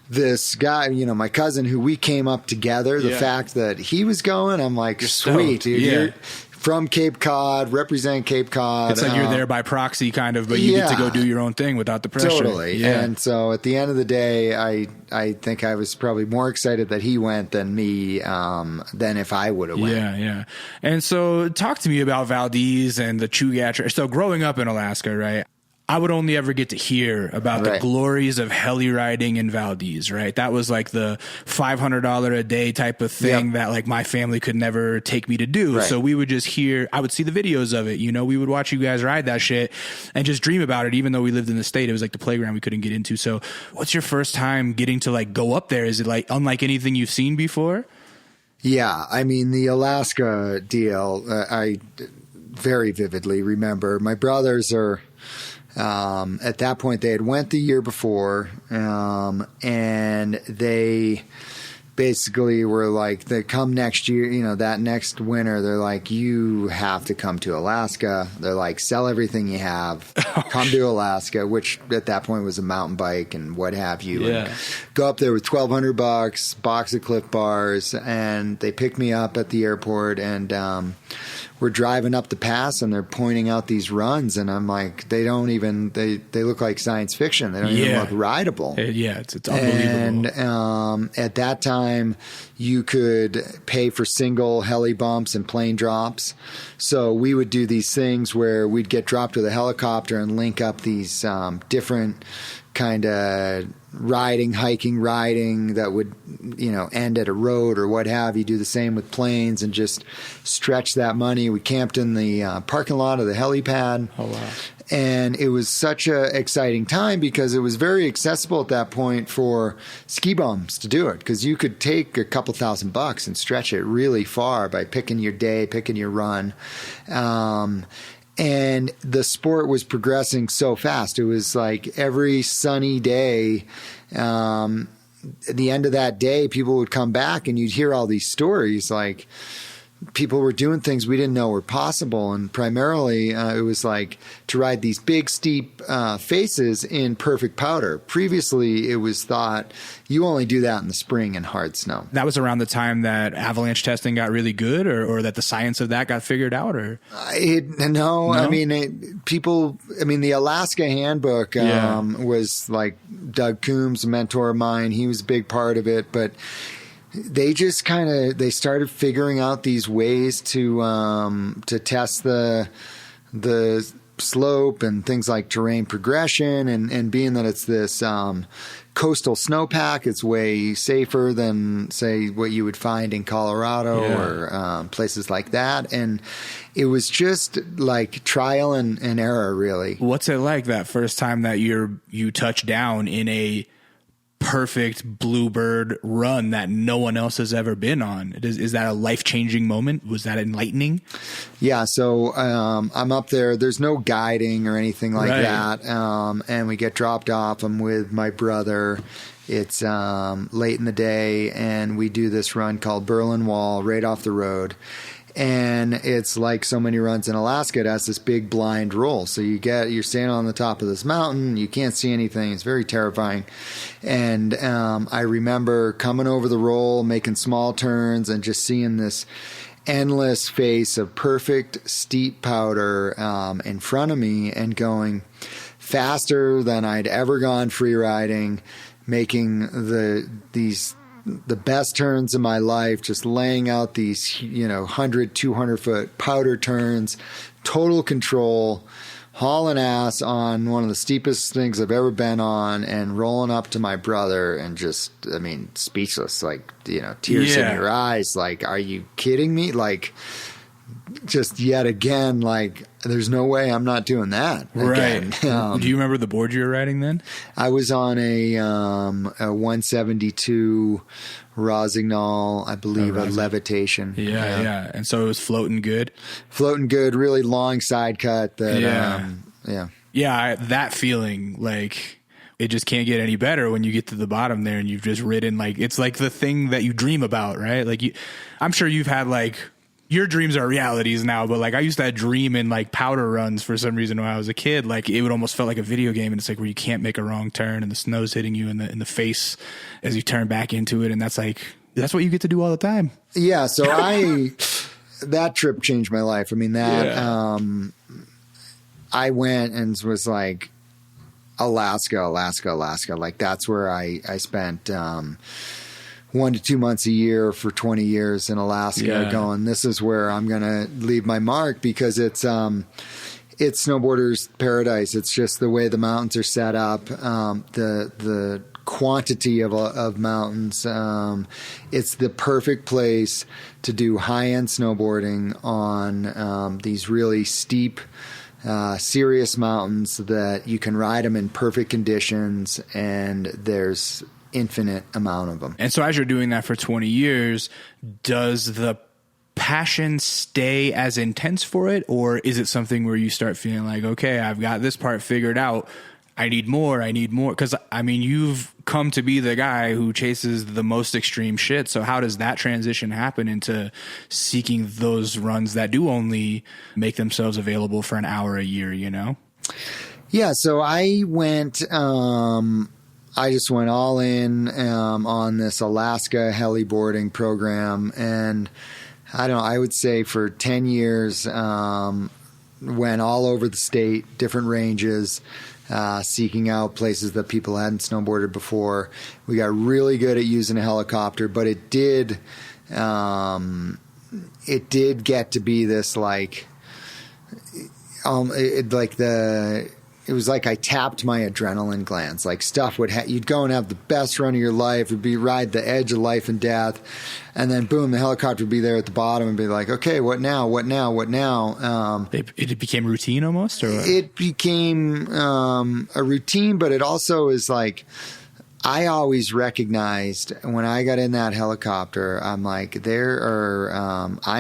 this guy, my cousin, who we came up together, the fact that he was going, I'm like, sweet, dude. You're from Cape Cod, represent Cape Cod. It's like you're there by proxy, kind of, but you get to go do your own thing without the pressure. Totally. Yeah. And so at the end of the day, I think I was probably more excited that he went than me, than if I would have went. Yeah. And so talk to me about Valdez and the Chugach. So growing up in Alaska, right? I would only ever get to hear about the glories of heli riding in Valdez, right? That was like the $500 a day type of thing that, like, my family could never take me to do. Right. So we would just I would see the videos of it. We would watch you guys ride that shit and just dream about it. Even though we lived in the state, it was like the playground we couldn't get into. So what's your first time getting to, like, go up there? Is it like unlike anything you've seen before? Yeah. I mean, the Alaska deal, I very vividly remember. My brothers are... at that point, they had went the year before, and they basically were like, they come next year, that next winter, they're like, you have to come to Alaska. They're like, sell everything you have, come to Alaska, which at that point was a mountain bike and what have you. Yeah. And go up there with $1,200, box of Cliff Bars, and they pick me up at the airport, and we're driving up the pass, and they're pointing out these runs, and I'm like, they look like science fiction. They don't even look rideable. Yeah, it's unbelievable. And at that time, you could pay for single heli bumps and plane drops. So we would do these things where we'd get dropped with a helicopter and link up these different kind of hiking riding that would, end at a road or what have you. Do the same with planes and just stretch that money. We camped in the parking lot of the helipad. Oh, wow. And it was such a exciting time because it was very accessible at that point for ski bums to do it, because you could take a couple $1,000 and stretch it really far by picking your day, picking your run. And the sport was progressing so fast. It was like every sunny day, at the end of that day, people would come back and you'd hear all these stories, like people were doing things we didn't know were possible. And primarily it was like to ride these big, steep faces in perfect powder. Previously, it was thought you only do that in the spring in hard snow. That was around the time that avalanche testing got really good, or that the science of that got figured out, or? No? I mean, the Alaska Handbook was like Doug Coombs, a mentor of mine. He was a big part of it, but they just they started figuring out these ways to test the slope and things like terrain progression, and being that it's this coastal snowpack, it's way safer than, say, what you would find in Colorado or places like that. And it was just like trial and error, really. What's it like that first time that you touch down in a perfect bluebird run that no one else has ever been on? Is that a life-changing moment? Was that enlightening? Yeah. So, I'm up there. There's no guiding or anything like that. And we get dropped off. I'm with my brother. It's, late in the day, and we do this run called Berlin Wall right off the road. And it's like so many runs in Alaska, it has this big blind roll. So you're standing on the top of this mountain, you can't see anything. It's very terrifying. And I remember coming over the roll, making small turns, and just seeing this endless face of perfect steep powder in front of me, and going faster than I'd ever gone free riding, making the best turns in my life, just laying out these, 100, 200 foot powder turns, total control, hauling ass on one of the steepest things I've ever been on, and rolling up to my brother and just, speechless, like, tears in your eyes. Like, are you kidding me? Like, just yet again, like, there's no way I'm not doing that again. Right. Do you remember the board you were riding then? I was on a 172 Rosignol, I believe, a levitation. Yeah. And so it was floating good? Floating good, really long side cut. That that feeling, like, it just can't get any better when you get to the bottom there and you've just ridden, like, it's like the thing that you dream about, right? Like, I'm sure you've had, like, your dreams are realities now, but like I used to dream in like powder runs for some reason when I was a kid. Like it would almost felt like a video game, and it's like where you can't make a wrong turn and the snow's hitting you in the face as you turn back into it, and that's what you get to do all the time. Yeah, so that trip changed my life. I mean, I went and was like Alaska. Like that's where I spent 1 to 2 months a year for 20 years in Alaska, going, this is where I'm going to leave my mark, because it's snowboarders' paradise. It's just the way the mountains are set up, the quantity of mountains. It's the perfect place to do high-end snowboarding on these really steep, serious mountains that you can ride them in perfect conditions, and there's infinite amount of them. And so as you're doing that for 20 years, does the passion stay as intense for it, or is it something where you start feeling like, okay, I've got this part figured out, I need more. Because, I mean, you've come to be the guy who chases the most extreme shit. So how does that transition happen into seeking those runs that do only make themselves available for an hour a year, you know? Yeah. So I just went all in on this Alaska heliboarding program. And I would say for 10 years, went all over the state, different ranges, seeking out places that people hadn't snowboarded before. We got really good at using a helicopter, but it did get to be this it was like I tapped my adrenaline glands. Like stuff you'd go and have the best run of your life. It'd be ride the edge of life and death. And then boom, the helicopter would be there at the bottom and be like, okay, what now? It became routine almost? Or it became a routine, but it also is like, I always recognized when I got in that helicopter, I'm like, I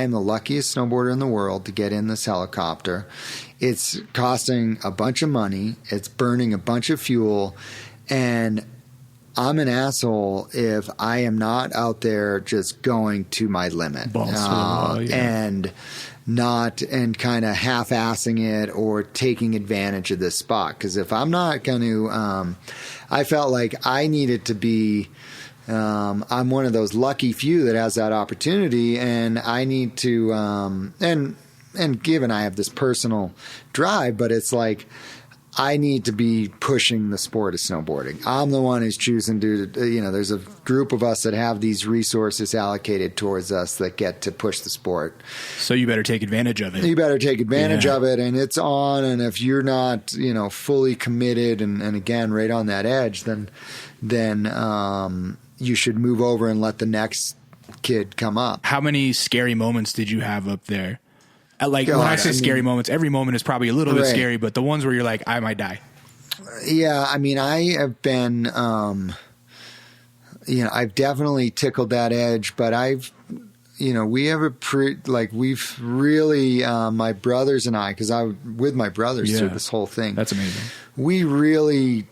am the luckiest snowboarder in the world to get in this helicopter. It's costing a bunch of money. It's burning a bunch of fuel. And I'm an asshole if I am not out there just going to my limit. And kind of half-assing it or taking advantage of this spot. Because if I'm not going to, I felt like I needed to be, I'm one of those lucky few that has that opportunity, and I need to, and given I have this personal drive, but it's like, I need to be pushing the sport of snowboarding. I'm the one who's choosing to, there's a group of us that have these resources allocated towards us that get to push the sport. So you better take advantage of it. You better take advantage of it, and it's on. And if you're not, fully committed and again, right on that edge, then you should move over and let the next kid come up. How many scary moments did you have up there? When I say scary moments, every moment is probably a little bit scary, but the ones where you're like, I might die. Yeah, I mean, I have been, I've definitely tickled that edge, but we have we've really, my brothers and I, because I was with my brothers through this whole thing. That's amazing. We really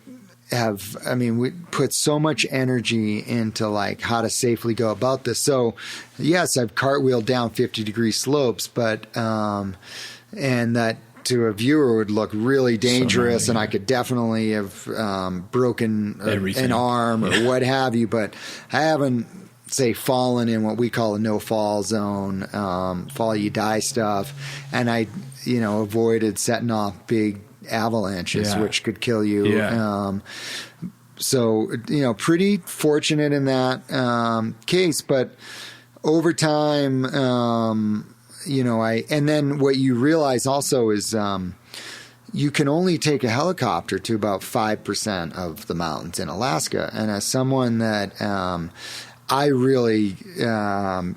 we put so much energy into how to safely go about this. So yes, I've cartwheeled down 50-degree slopes, but, and that to a viewer would look really dangerous, and I could definitely have, broken an arm or what have you, but I haven't fallen in what we call a no-fall zone, fall you die stuff. And I, avoided setting off big avalanches, which could kill you. So, pretty fortunate in that case. But over time, and then what you realize also is you can only take a helicopter to about 5% of the mountains in Alaska. And as someone that I really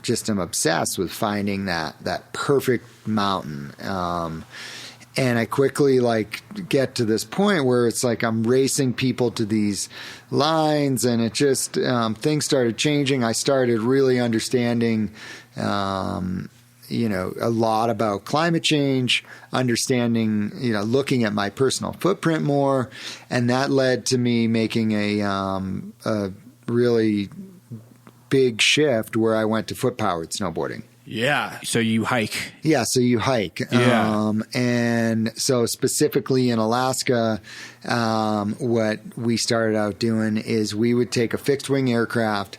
just am obsessed with finding that perfect mountain. And I quickly get to this point where it's like I'm racing people to these lines, and it just things started changing. I started really understanding, a lot about climate change, understanding, looking at my personal footprint more, and that led to me making a really big shift where I went to foot-powered snowboarding. Yeah. So you hike. Yeah. So you hike. Yeah. And so specifically in Alaska, what we started out doing is we would take a fixed wing aircraft,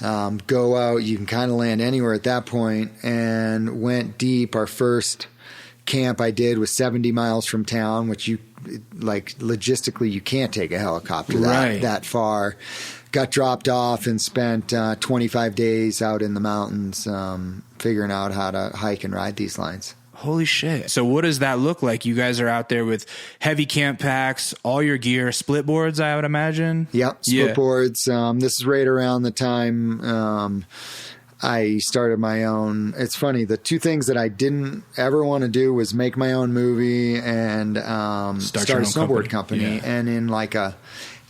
go out, you can kind of land anywhere at that point, and went deep. Our first camp I did was 70 miles from town, which logistically you can't take a helicopter that far. Got dropped off and spent 25 days out in the mountains figuring out how to hike and ride these lines. Holy shit. So what does that look like? You guys are out there with heavy camp packs, all your gear, split boards, I would imagine? Yep, split boards. This is right around the time I started my own. It's funny, the two things that I didn't ever want to do was make my own movie and start a snowboard company. Yeah. And in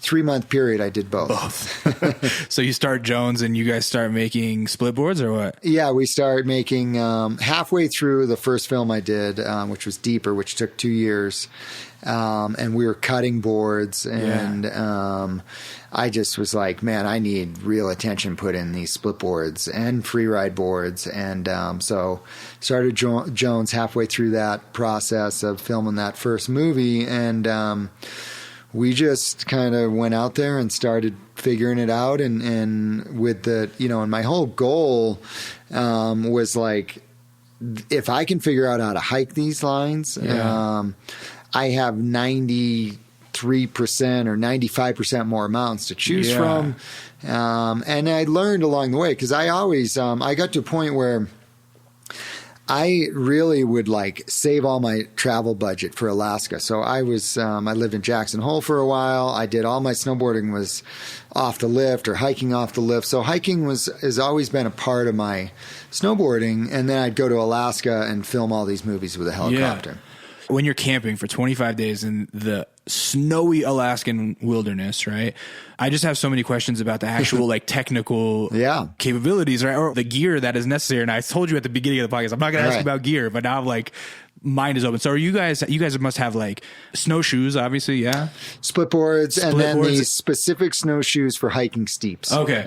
3-month period, I did both. So you start Jones and you guys start making split boards or what? Yeah, we started making halfway through the first film I did, which was Deeper, which took 2 years. And we were cutting boards, and I just was like, man, I need real attention put in these split boards and free ride boards. And so started Jones halfway through that process of filming that first movie. And we just kind of went out there and started figuring it out. And with the, and my whole goal was like, if I can figure out how to hike these lines, I have 93% or 95% more mountains to choose from. And I learned along the way, because I always, I got to a point where I really would like save all my travel budget for Alaska. So I lived in Jackson Hole for a while. I did all my snowboarding was off the lift or hiking off the lift. So hiking has always been a part of my snowboarding. And then I'd go to Alaska and film all these movies with a helicopter. Yeah. When you're camping for 25 days in the snowy Alaskan wilderness, right? I just have so many questions about the actual like technical capabilities, right? Or the gear that is necessary. And I told you at the beginning of the podcast, I'm not going to ask you about gear, but now I'm like, mind is open. So are you guys must have like snowshoes, obviously. Yeah. Split boards. And then these specific snowshoes for hiking steeps. Okay.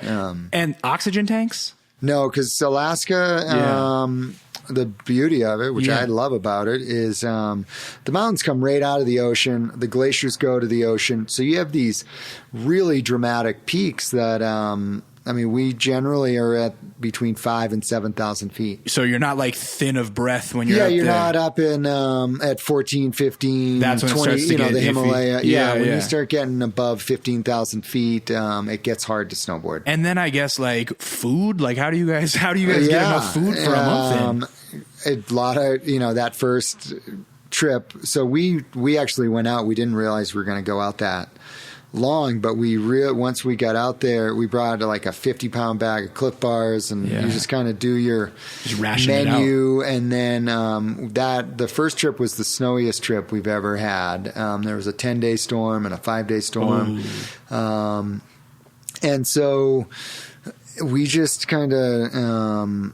And oxygen tanks? No, because Alaska, the beauty of it, which I love about it, is the mountains come right out of the ocean. The glaciers go to the ocean. So you have these really dramatic peaks that, we generally are at between 5,000 and 7,000 feet. So you're not like thin of breath when you're up you're there. not up in at 14, 15, that's when 20, it starts to get the iffy. Himalaya. When you start getting above 15,000 feet, it gets hard to snowboard. And then I guess like food, like how do you guys get enough food for a month in? A lot of, that first trip. So we actually went out. We didn't realize we were going to go out that long, but once we got out there, we brought like a 50-pound bag of Clif Bars, and you just kind of do your menu. And then the first trip was the snowiest trip we've ever had. There was a 10-day storm and a 5-day storm. And so we just kind of,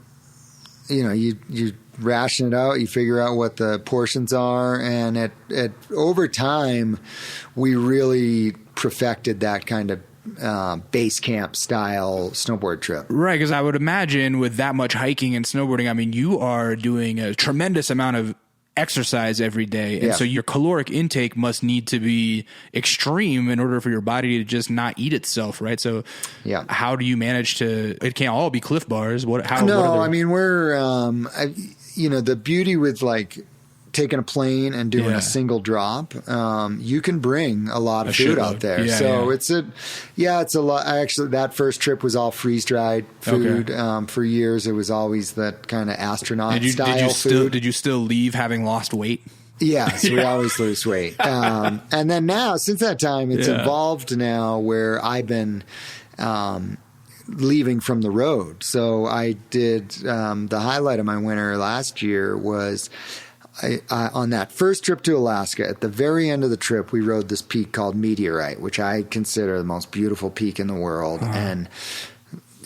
you ration it out, you figure out what the portions are, and at over time we really perfected that kind of base camp style snowboard trip. Right, because I would imagine with that much hiking and snowboarding, you are doing a tremendous amount of exercise every day, and so your caloric intake must need to be extreme in order for your body to just not eat itself, right? So how do you manage to, it can't all be Clif Bars. We're the beauty with like taking a plane and doing a single drop, you can bring a lot of food out there. It's a lot. That first trip was all freeze dried food. For years, it was always that kind of astronaut style food. Did you still leave having lost weight? Yes, we always lose weight. And then now, since that time, it's evolved now where I've been leaving from the road. So I did the highlight of my winter last year was on that first trip to Alaska. At the very end of the trip, we rode this peak called Meteorite, which I consider the most beautiful peak in the world. And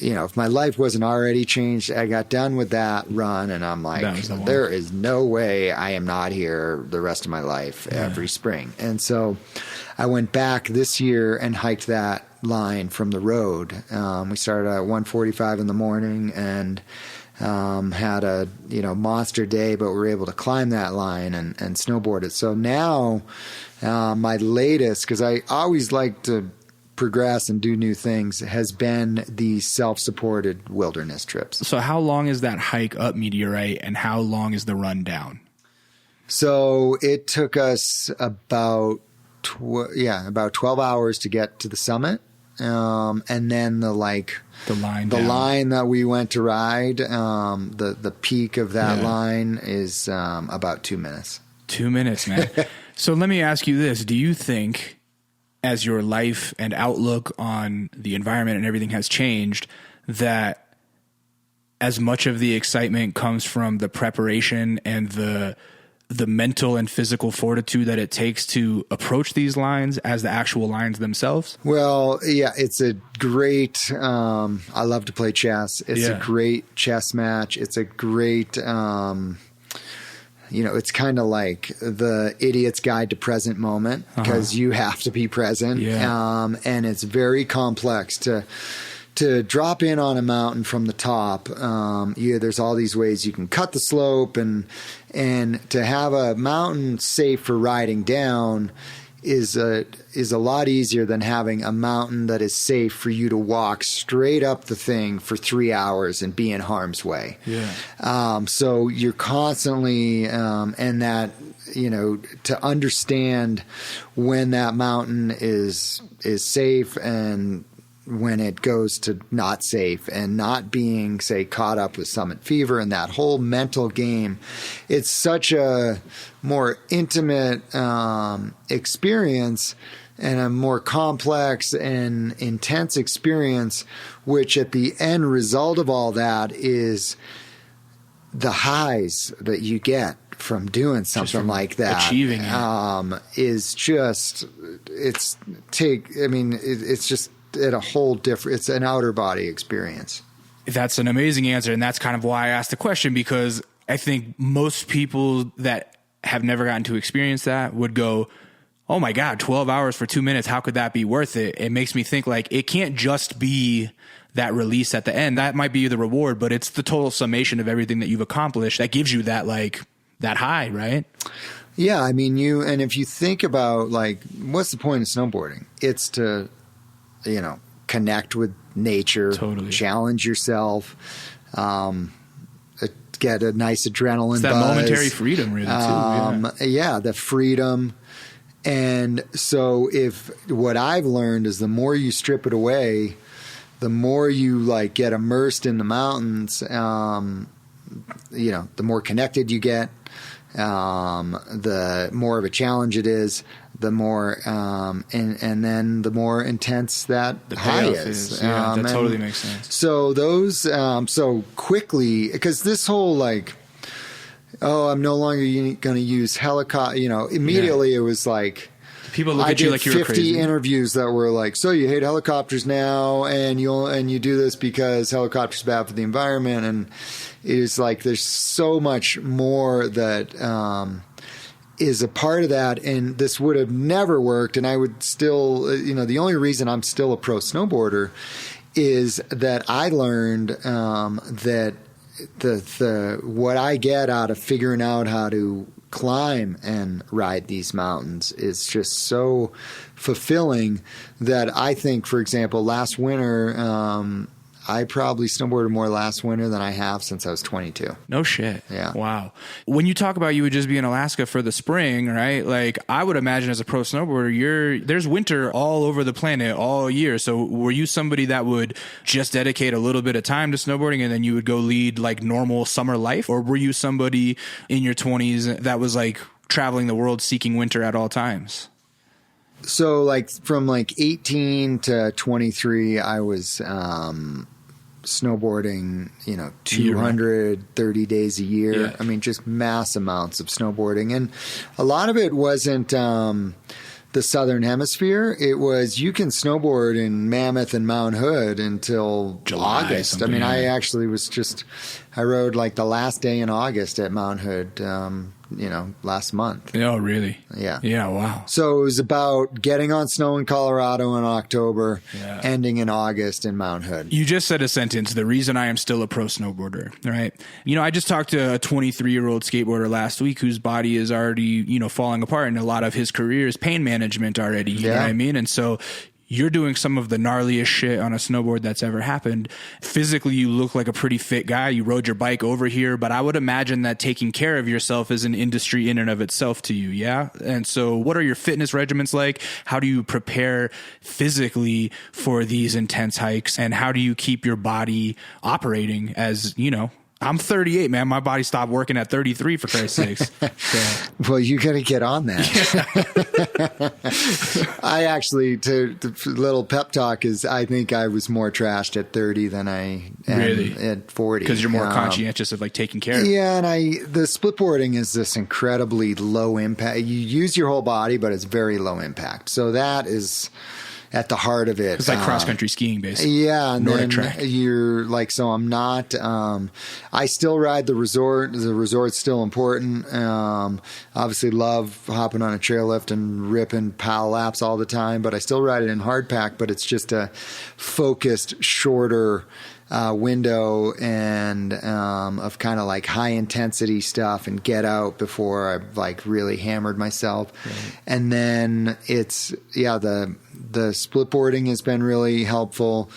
if my life wasn't already changed, I got done with that run, and I'm like, there is no way I am not here the rest of my life every spring. And so I went back this year and hiked that line from the road. We started at 1:45 in the morning and had a monster day, but we were able to climb that line and snowboard it. So now my latest, because I always like to progress and do new things, has been these self-supported wilderness trips. So how long is that hike up Meteorite, and how long is the run down? So it took us about 12 hours to get to the summit. And then the line that we went to ride, the peak of that line is about 2 minutes. 2 minutes, man. So let me ask you this. Do you think, as your life and outlook on the environment and everything has changed, that as much of the excitement comes from the preparation and the the mental and physical fortitude that it takes to approach these lines as the actual lines themselves? Well, yeah, it's a great, I love to play chess. It's a great chess match. It's a great, it's kind of like the idiot's guide to present moment, because you have to be present. Yeah. And it's very complex to drop in on a mountain from the top. There's all these ways you can cut the slope, and to have a mountain safe for riding down is a lot easier than having a mountain that is safe for you to walk straight up the thing for 3 hours and be in harm's way. Yeah. So you're constantly, and that, to understand when that mountain is safe and when it goes to not safe, and not being, say, caught up with summit fever and that whole mental game. It's such a more intimate experience, and a more complex and intense experience, which at the end result of all that is the highs that you get from doing something like that. Achieving it. Is just, it's just at a whole different, it's an outer body experience. That's an amazing answer. And that's kind of why I asked the question, because I think most people that have never gotten to experience that would go, oh my God, 12 hours for 2 minutes. How could that be worth it? It makes me think like, it can't just be that release at the end. That might be the reward, but it's the total summation of everything that you've accomplished that gives you that, like, that high, right? Yeah. I mean, and if you think about, like, what's the point of snowboarding? It's to, connect with nature, totally. Challenge yourself, get a nice adrenaline it's that buzz. Momentary freedom, really, too. Yeah, the freedom. And so what I've learned is the more you strip it away, the more you like get immersed in the mountains, the more connected you get, the more of a challenge it is, the more, and then the more intense that the high is. Yeah, that totally makes sense. So those, so quickly, because this whole like, oh, I'm no longer going to use helicopter, immediately it was like, people look at you like you're crazy. 50 interviews that were like, so you hate helicopters now, and you do this because helicopters bad for the environment, and it is like there's so much more that is a part of that, and this would have never worked, and I would still, the only reason I'm still a pro snowboarder is that I learned that the what I get out of figuring out how to climb and ride these mountains is just so fulfilling that I think, for example, last winter, I probably snowboarded more last winter than I have since I was 22. No shit. Yeah. Wow. When you talk about you would just be in Alaska for the spring, right? Like, I would imagine as a pro snowboarder, there's winter all over the planet all year. So were you somebody that would just dedicate a little bit of time to snowboarding and then you would go lead like normal summer life? Or were you somebody in your 20s that was like traveling the world seeking winter at all times? So like from like 18 to 23, I was snowboarding, 230 days a year. Yeah. I mean, just mass amounts of snowboarding. And a lot of it wasn't the Southern Hemisphere. It was, you can snowboard in Mammoth and Mount Hood until July, August. I mean, I actually I rode like the last day in August at Mount Hood, last month. Oh, really? Yeah. Yeah, wow. So it was about getting on snow in Colorado in October, ending in August in Mount Hood. You just said a sentence, the reason I am still a pro snowboarder, right? I just talked to a 23-year-old skateboarder last week whose body is already, falling apart, and a lot of his career is pain management already, you know what I mean? And so you're doing some of the gnarliest shit on a snowboard that's ever happened. Physically, you look like a pretty fit guy. You rode your bike over here, but I would imagine that taking care of yourself is an industry in and of itself to you, yeah? And so what are your fitness regimens like? How do you prepare physically for these intense hikes? And how do you keep your body operating as, I'm 38, man. My body stopped working at 33, for Christ's sakes. So. Well, you got to get on that. I actually, the little pep talk is, I think I was more trashed at 30 than I am at 40. Because you're more conscientious of like taking care of it. Yeah, and the split boarding is this incredibly low impact. You use your whole body, but it's very low impact. So that is at the heart of it. It's like cross-country skiing, basically. Yeah, and Nordic then track. you're like, so I'm not, I still ride the resort. The resort's still important. Obviously love hopping on a chairlift and ripping PAL laps all the time, but I still ride it in hardpack, but it's just a focused, shorter window and of kind of like high intensity stuff and get out before I've like really hammered myself. Right. And then it's, the split boarding has been really helpful.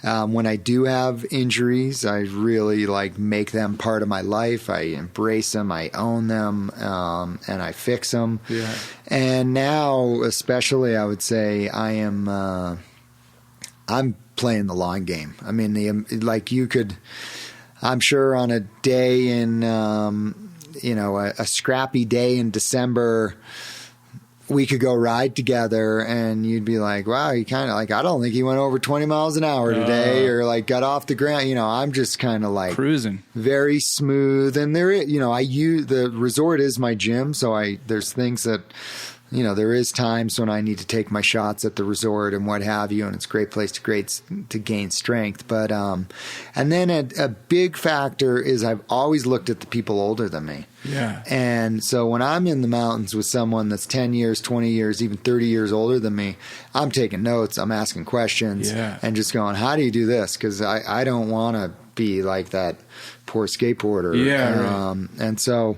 When I do have injuries, I really like make them part of my life. I embrace them, I own them, and I fix them. Yeah. And now, especially, I would say I'm playing the long game. I mean, I'm sure on a day in, a scrappy day in December, we could go ride together and you'd be like, wow, you kind of like, I don't think he went over 20 miles an hour today or like got off the ground. I'm just kind of like cruising, very smooth. And there is, the resort is my gym. So there's things that, there is times when I need to take my shots at the resort and what have you, and it's a great place to gain strength. But and then a big factor is I've always looked at the people older than me. Yeah. And so when I'm in the mountains with someone that's 10 years, 20 years, even 30 years older than me, I'm taking notes, I'm asking questions, and just going, how do you do this? Because I don't want to be like that poor skateboarder. Yeah. And so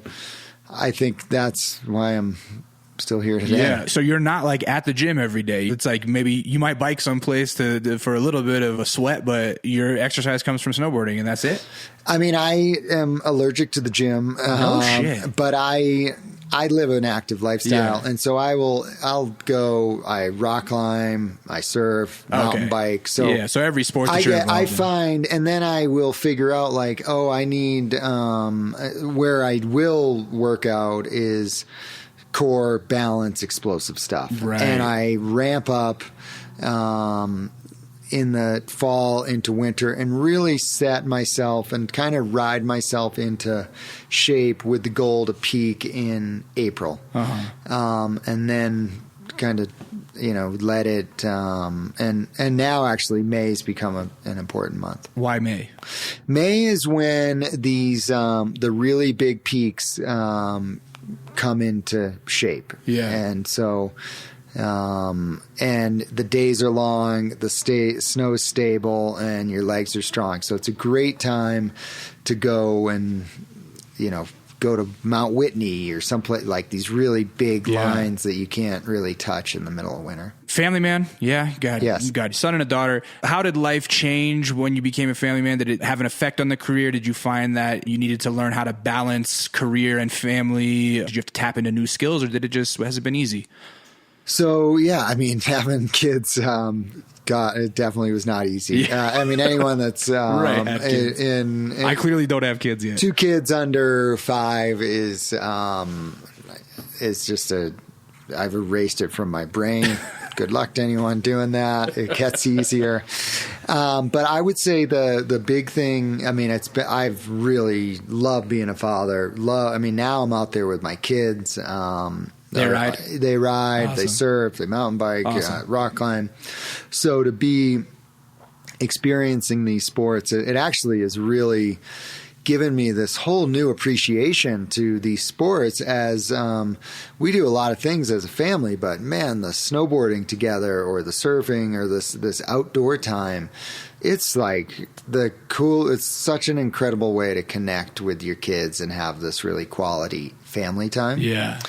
I think that's why I'm still here today. Yeah. So you're not like at the gym every day. It's like maybe you might bike someplace for a little bit of a sweat, but your exercise comes from snowboarding and that's it. I mean, I am allergic to the gym. Shit. But I live an active lifestyle. Yeah. And so I rock climb, I surf, mountain bike. So so every sport that I find, and then I will figure out like, I need, where I will work out is core, balance, explosive stuff. Right. And I ramp up in the fall into winter and really set myself and kind of ride myself into shape with the goal to peak in April. Uh-huh. And then kind of, let it, and now actually May's become an important month. Why May? May is when these, the really big peaks, come into shape. Yeah. And so, and the days are long, the snow is stable, and your legs are strong. So it's a great time to go and, go to Mount Whitney or someplace like these really big lines that you can't really touch in the middle of winter. Family man. Yeah. Yes. You got a son and a daughter. How did life change when you became a family man? Did it have an effect on the career? Did you find that you needed to learn how to balance career and family? Did you have to tap into new skills or has it been easy? So, I mean, having kids, it definitely was not easy. Yeah. I mean, anyone that's right, I clearly don't have kids yet. 2 kids under 5 is just I've erased it from my brain. Good luck to anyone doing that. It gets easier. But I would say the big thing, I mean, I've really loved being a father. Now I'm out there with my kids. They ride, awesome. They surf, they mountain bike, awesome. Rock climb. So to be experiencing these sports, it actually has really given me this whole new appreciation to these sports as we do a lot of things as a family, but man, the snowboarding together or the surfing or this outdoor time, it's like it's such an incredible way to connect with your kids and have this really quality family time. Yeah.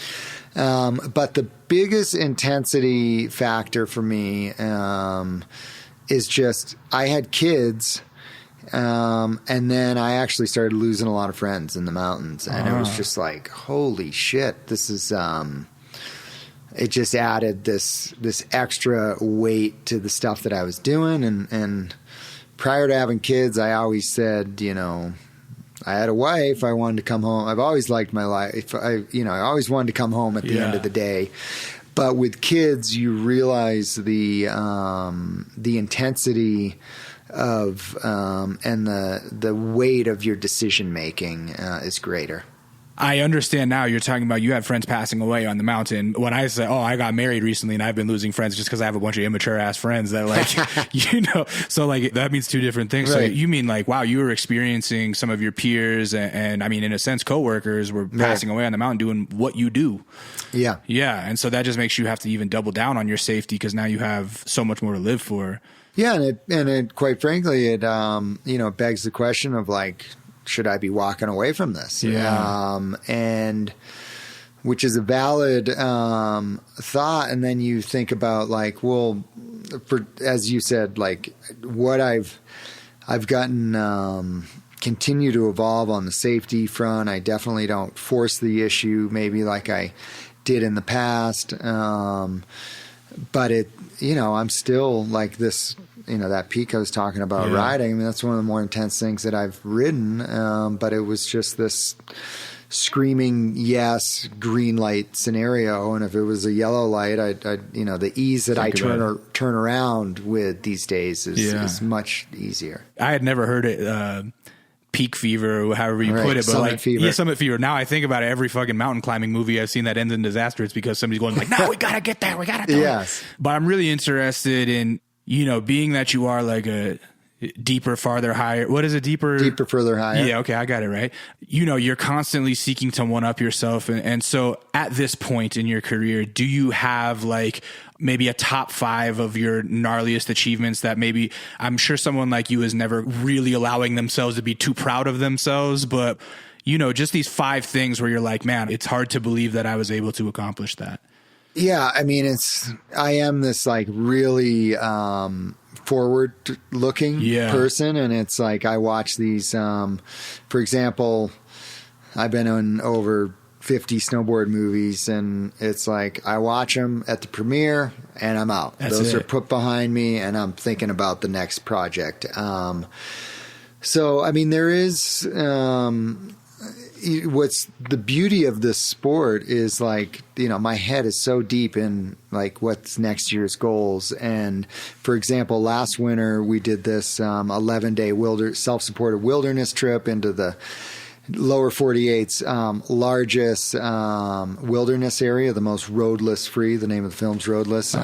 But the biggest intensity factor for me is just I had kids, and then I actually started losing a lot of friends in the mountains, and it was just like, holy shit, this is it just added this extra weight to the stuff that I was doing, and prior to having kids, I always said, I had a wife. I wanted to come home. I've always liked my life. I always wanted to come home at the end of the day. But with kids, you realize the intensity of and the weight of your decision making is greater. I understand now. You're talking about you had friends passing away on the mountain. When I say, I got married recently and I've been losing friends just because I have a bunch of immature ass friends that so like that means two different things. Right. So you mean like, wow, you were experiencing some of your peers and I mean, in a sense, coworkers were passing away on the mountain doing what you do. Yeah. Yeah. And so that just makes you have to even double down on your safety because now you have so much more to live for. Yeah. And it quite frankly, it begs the question of like, should I be walking away from this? Yeah. And which is a valid thought. And then you think about like, well, as you said, like what I've gotten continue to evolve on the safety front. I definitely don't force the issue maybe like I did in the past. But I'm still like this. That peak I was talking about riding, I mean, that's one of the more intense things that I've ridden. But it was just this screaming yes, green light scenario. And if it was a yellow light, I'd the ease that I turn around with these days is much easier. I had never heard it, peak fever or however you put it, but summit fever. Yeah, summit fever. Now I think about it, every fucking mountain climbing movie I've seen that ends in disaster, it's because somebody's going like, no, we got to get there. We got to do it. But I'm really interested in, being that you are like a deeper, farther, higher. What is it? Deeper, further, higher. Yeah. Okay. I got it right. You're constantly seeking to one up yourself. And so at this point in your career, do you have like maybe a top 5 of your gnarliest achievements that maybe I'm sure someone like you is never really allowing themselves to be too proud of themselves, but just these 5 things where you're like, man, it's hard to believe that I was able to accomplish that. Yeah, I mean, I am this like really forward looking person. And it's like, I watch these, for example, I've been in over 50 snowboard movies and it's like, I watch them at the premiere and I'm out. Those are put behind me and I'm thinking about the next project. So, I mean, there is, what's the beauty of this sport is like, my head is so deep in like what's next year's goals. And for example, last winter we did this 11-day self-supported wilderness trip into the lower 48's largest wilderness area, the most roadless free. The name of the film's Roadless.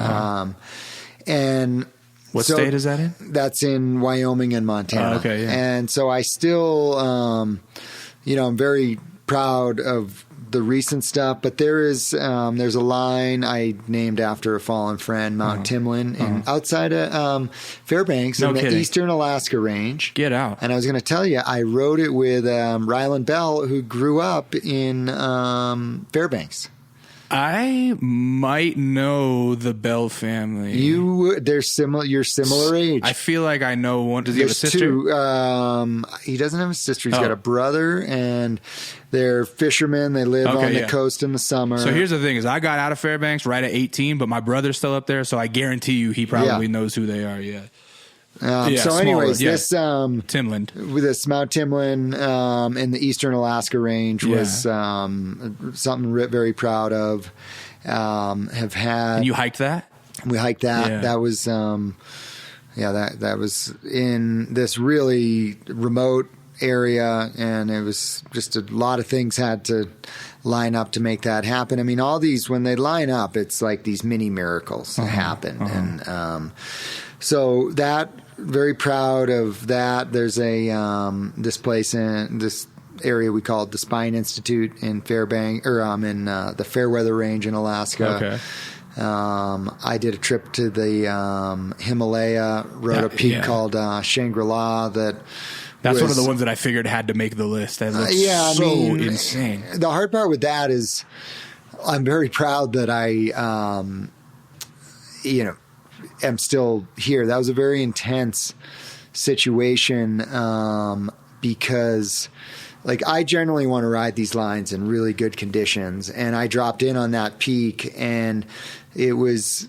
And what state is that in? That's in Wyoming and Montana. Okay, yeah. And so I still I'm very proud of the recent stuff, but there's a line I named after a fallen friend, Mount Timlin, outside of Fairbanks in the eastern Alaska range. Get out. And I was going to tell you, I rode it with Ryland Bell, who grew up in Fairbanks. I might know the Bell family. You're similar age. I feel like I know one. Does he have a sister? 2. He doesn't have a sister. He's got a brother, and they're fishermen. They live on the coast in the summer. So here's the thing: is I got out of Fairbanks right at 18, but my brother's still up there, so I guarantee you he probably knows who they are. Yeah. So anyways, this Timlin, with this Mount Timlin in the eastern Alaska range was something very proud of. Have had. And you hiked that? We hiked that. Yeah. That was that was in this really remote area, and it was just a lot of things had to line up to make that happen. I mean, all these, when they line up, it's like these mini miracles happen. And so that, very proud of that. There's a this place in this area we call it the Spine Institute in Fairbanks, or in the Fairweather Range in Alaska. Okay. I did a trip to the Himalaya, rode a peak called Shangri-La. That's one of the ones that I figured had to make the list. That looks insane. The hard part with that is I'm very proud that I, am still here. That was a very intense situation because, like, I generally want to ride these lines in really good conditions, and I dropped in on that peak, and it was,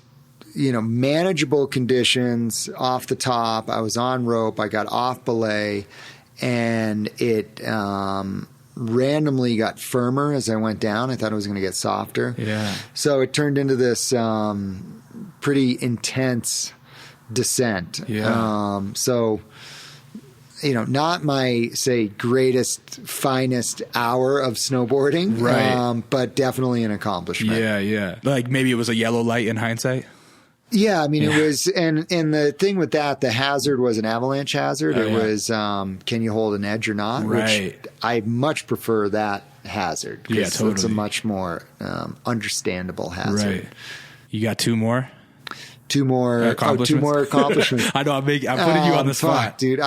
manageable conditions off the top. I was on rope. I got off belay, and it randomly got firmer as I went down. I thought it was going to get softer. Yeah. So it turned into this pretty intense descent. Yeah. So, not my, say, greatest, finest hour of snowboarding, right. But definitely an accomplishment. Yeah, yeah. Like maybe it was a yellow light in hindsight? Yeah, I mean, it was, and the thing with that, the hazard was an avalanche hazard. It was, can you hold an edge or not? Right. Which I much prefer that hazard. Yeah, totally. It's a much more understandable hazard. Right. You got two more? Two more accomplishments. I know I'm putting you on the spot, dude.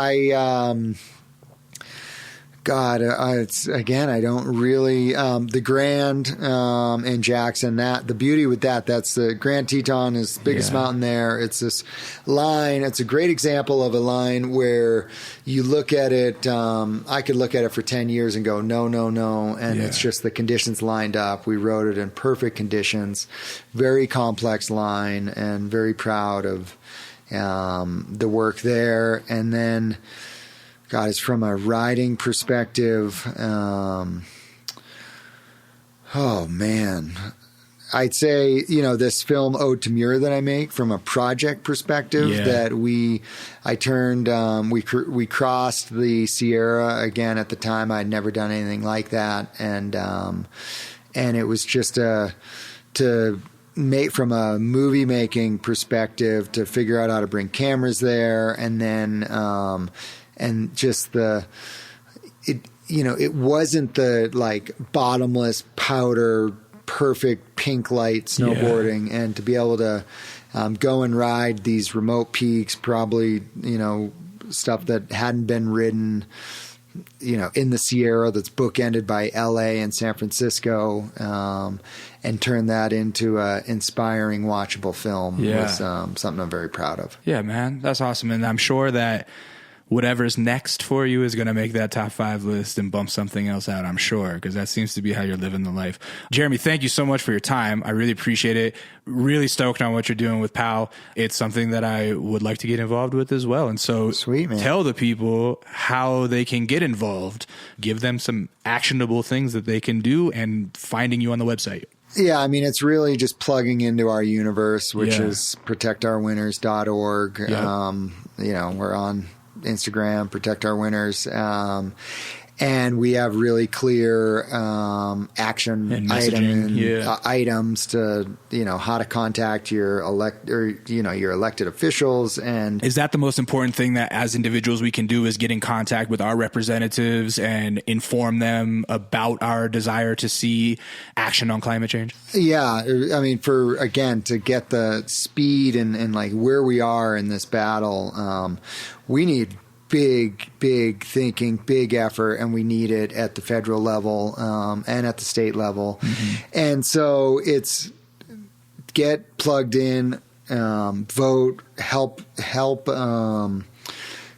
It's again, I don't really, the Grand, in Jackson, the beauty with that's the Grand Teton is the biggest mountain there. It's this line. It's a great example of a line where you look at it. I could look at it for 10 years and go, no. And it's just the conditions lined up. We rode it in perfect conditions, very complex line, and very proud of, the work there. And then, God, it's from a riding perspective. Oh man, I'd say, this film Ode to Muir that I make from a project perspective that we crossed the Sierra again. At the time, I'd never done anything like that. And it was just to make from a movie making perspective to figure out how to bring cameras there. And then, and just it wasn't the like bottomless powder, perfect pink light snowboarding. And to be able to go and ride these remote peaks, probably, stuff that hadn't been ridden, in the Sierra that's bookended by LA and San Francisco, and turn that into a inspiring, watchable film was something I'm very proud of. Yeah, man, that's awesome. And I'm sure that whatever's next for you is going to make that top 5 list and bump something else out, I'm sure, because that seems to be how you're living the life. Jeremy, thank you so much for your time. I really appreciate it. Really stoked on what you're doing with PAL. It's something that I would like to get involved with as well. And so sweet, man. Tell the people how they can get involved. Give them some actionable things that they can do and finding you on the website. Yeah, I mean, it's really just plugging into our universe, which is protectourwinners.org. We're on Instagram, Protect Our Winners. And we have really clear action items to, how to contact your elected officials. And is that the most important thing that as individuals we can do, is get in contact with our representatives and inform them about our desire to see action on climate change? Yeah. I mean, to get the speed and like where we are in this battle, we need big thinking, big effort, and we need it at the federal level and at the state level. Mm-hmm. And so it's get plugged in, vote, help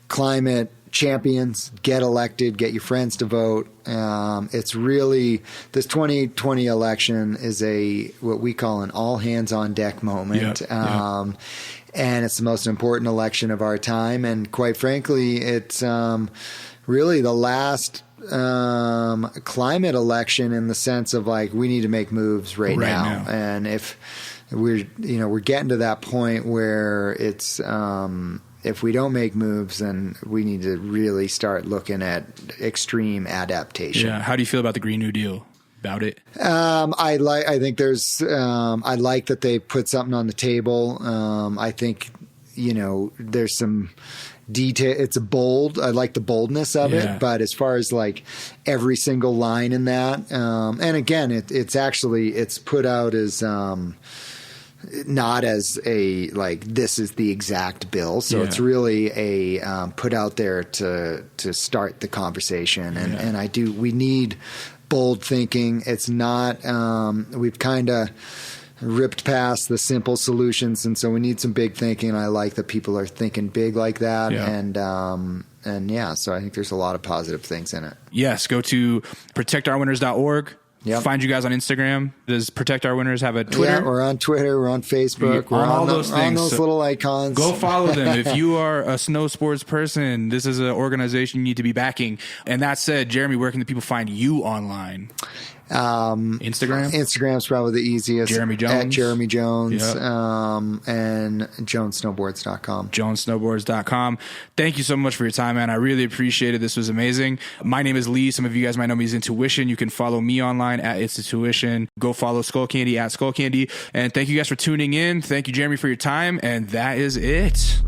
climate champions, get elected, get your friends to vote. It's really, this 2020 election is what we call an all hands on deck moment. And it's the most important election of our time. And quite frankly, it's really the last climate election in the sense of like, we need to make moves right now. And if we're getting to that point where it's, if we don't make moves, then we need to really start looking at extreme adaptation. Yeah. How do you feel about the Green New Deal? About it? I think there's, I like that they put something on the table. I think, there's some detail. It's bold. I like the boldness of it, but as far as like every single line in that, and again, it's put out as, not as a, like, this is the exact bill. So it's really a, put out there to start the conversation. And we need bold thinking. It's not, we've kind of ripped past the simple solutions. And so we need some big thinking. I like that people are thinking big like that. So I think there's a lot of positive things in it. Yes. Go to protectourwinners.org. Yep. Find you guys on Instagram. Does Protect Our Winters have a Twitter? Yeah, we're on Twitter. We're on Facebook. We're on all those things. On those little icons. Go follow them. If you are a snow sports person, this is an organization you need to be backing. And that said, Jeremy, where can the people find you online? Instagram's probably the easiest. Jeremy Jones. At Jeremy Jones. Yep. And jonesnowboards.com. jonesnowboards.com. Thank you so much for your time, man. I really appreciate it. This was amazing. My name is Lee. Some of you guys might know me as Intuition. You can follow me online at It's Intuition. Go follow Skull Candy at Skull Candy. And thank you guys for tuning in. Thank you, Jeremy, for your time. And that is it.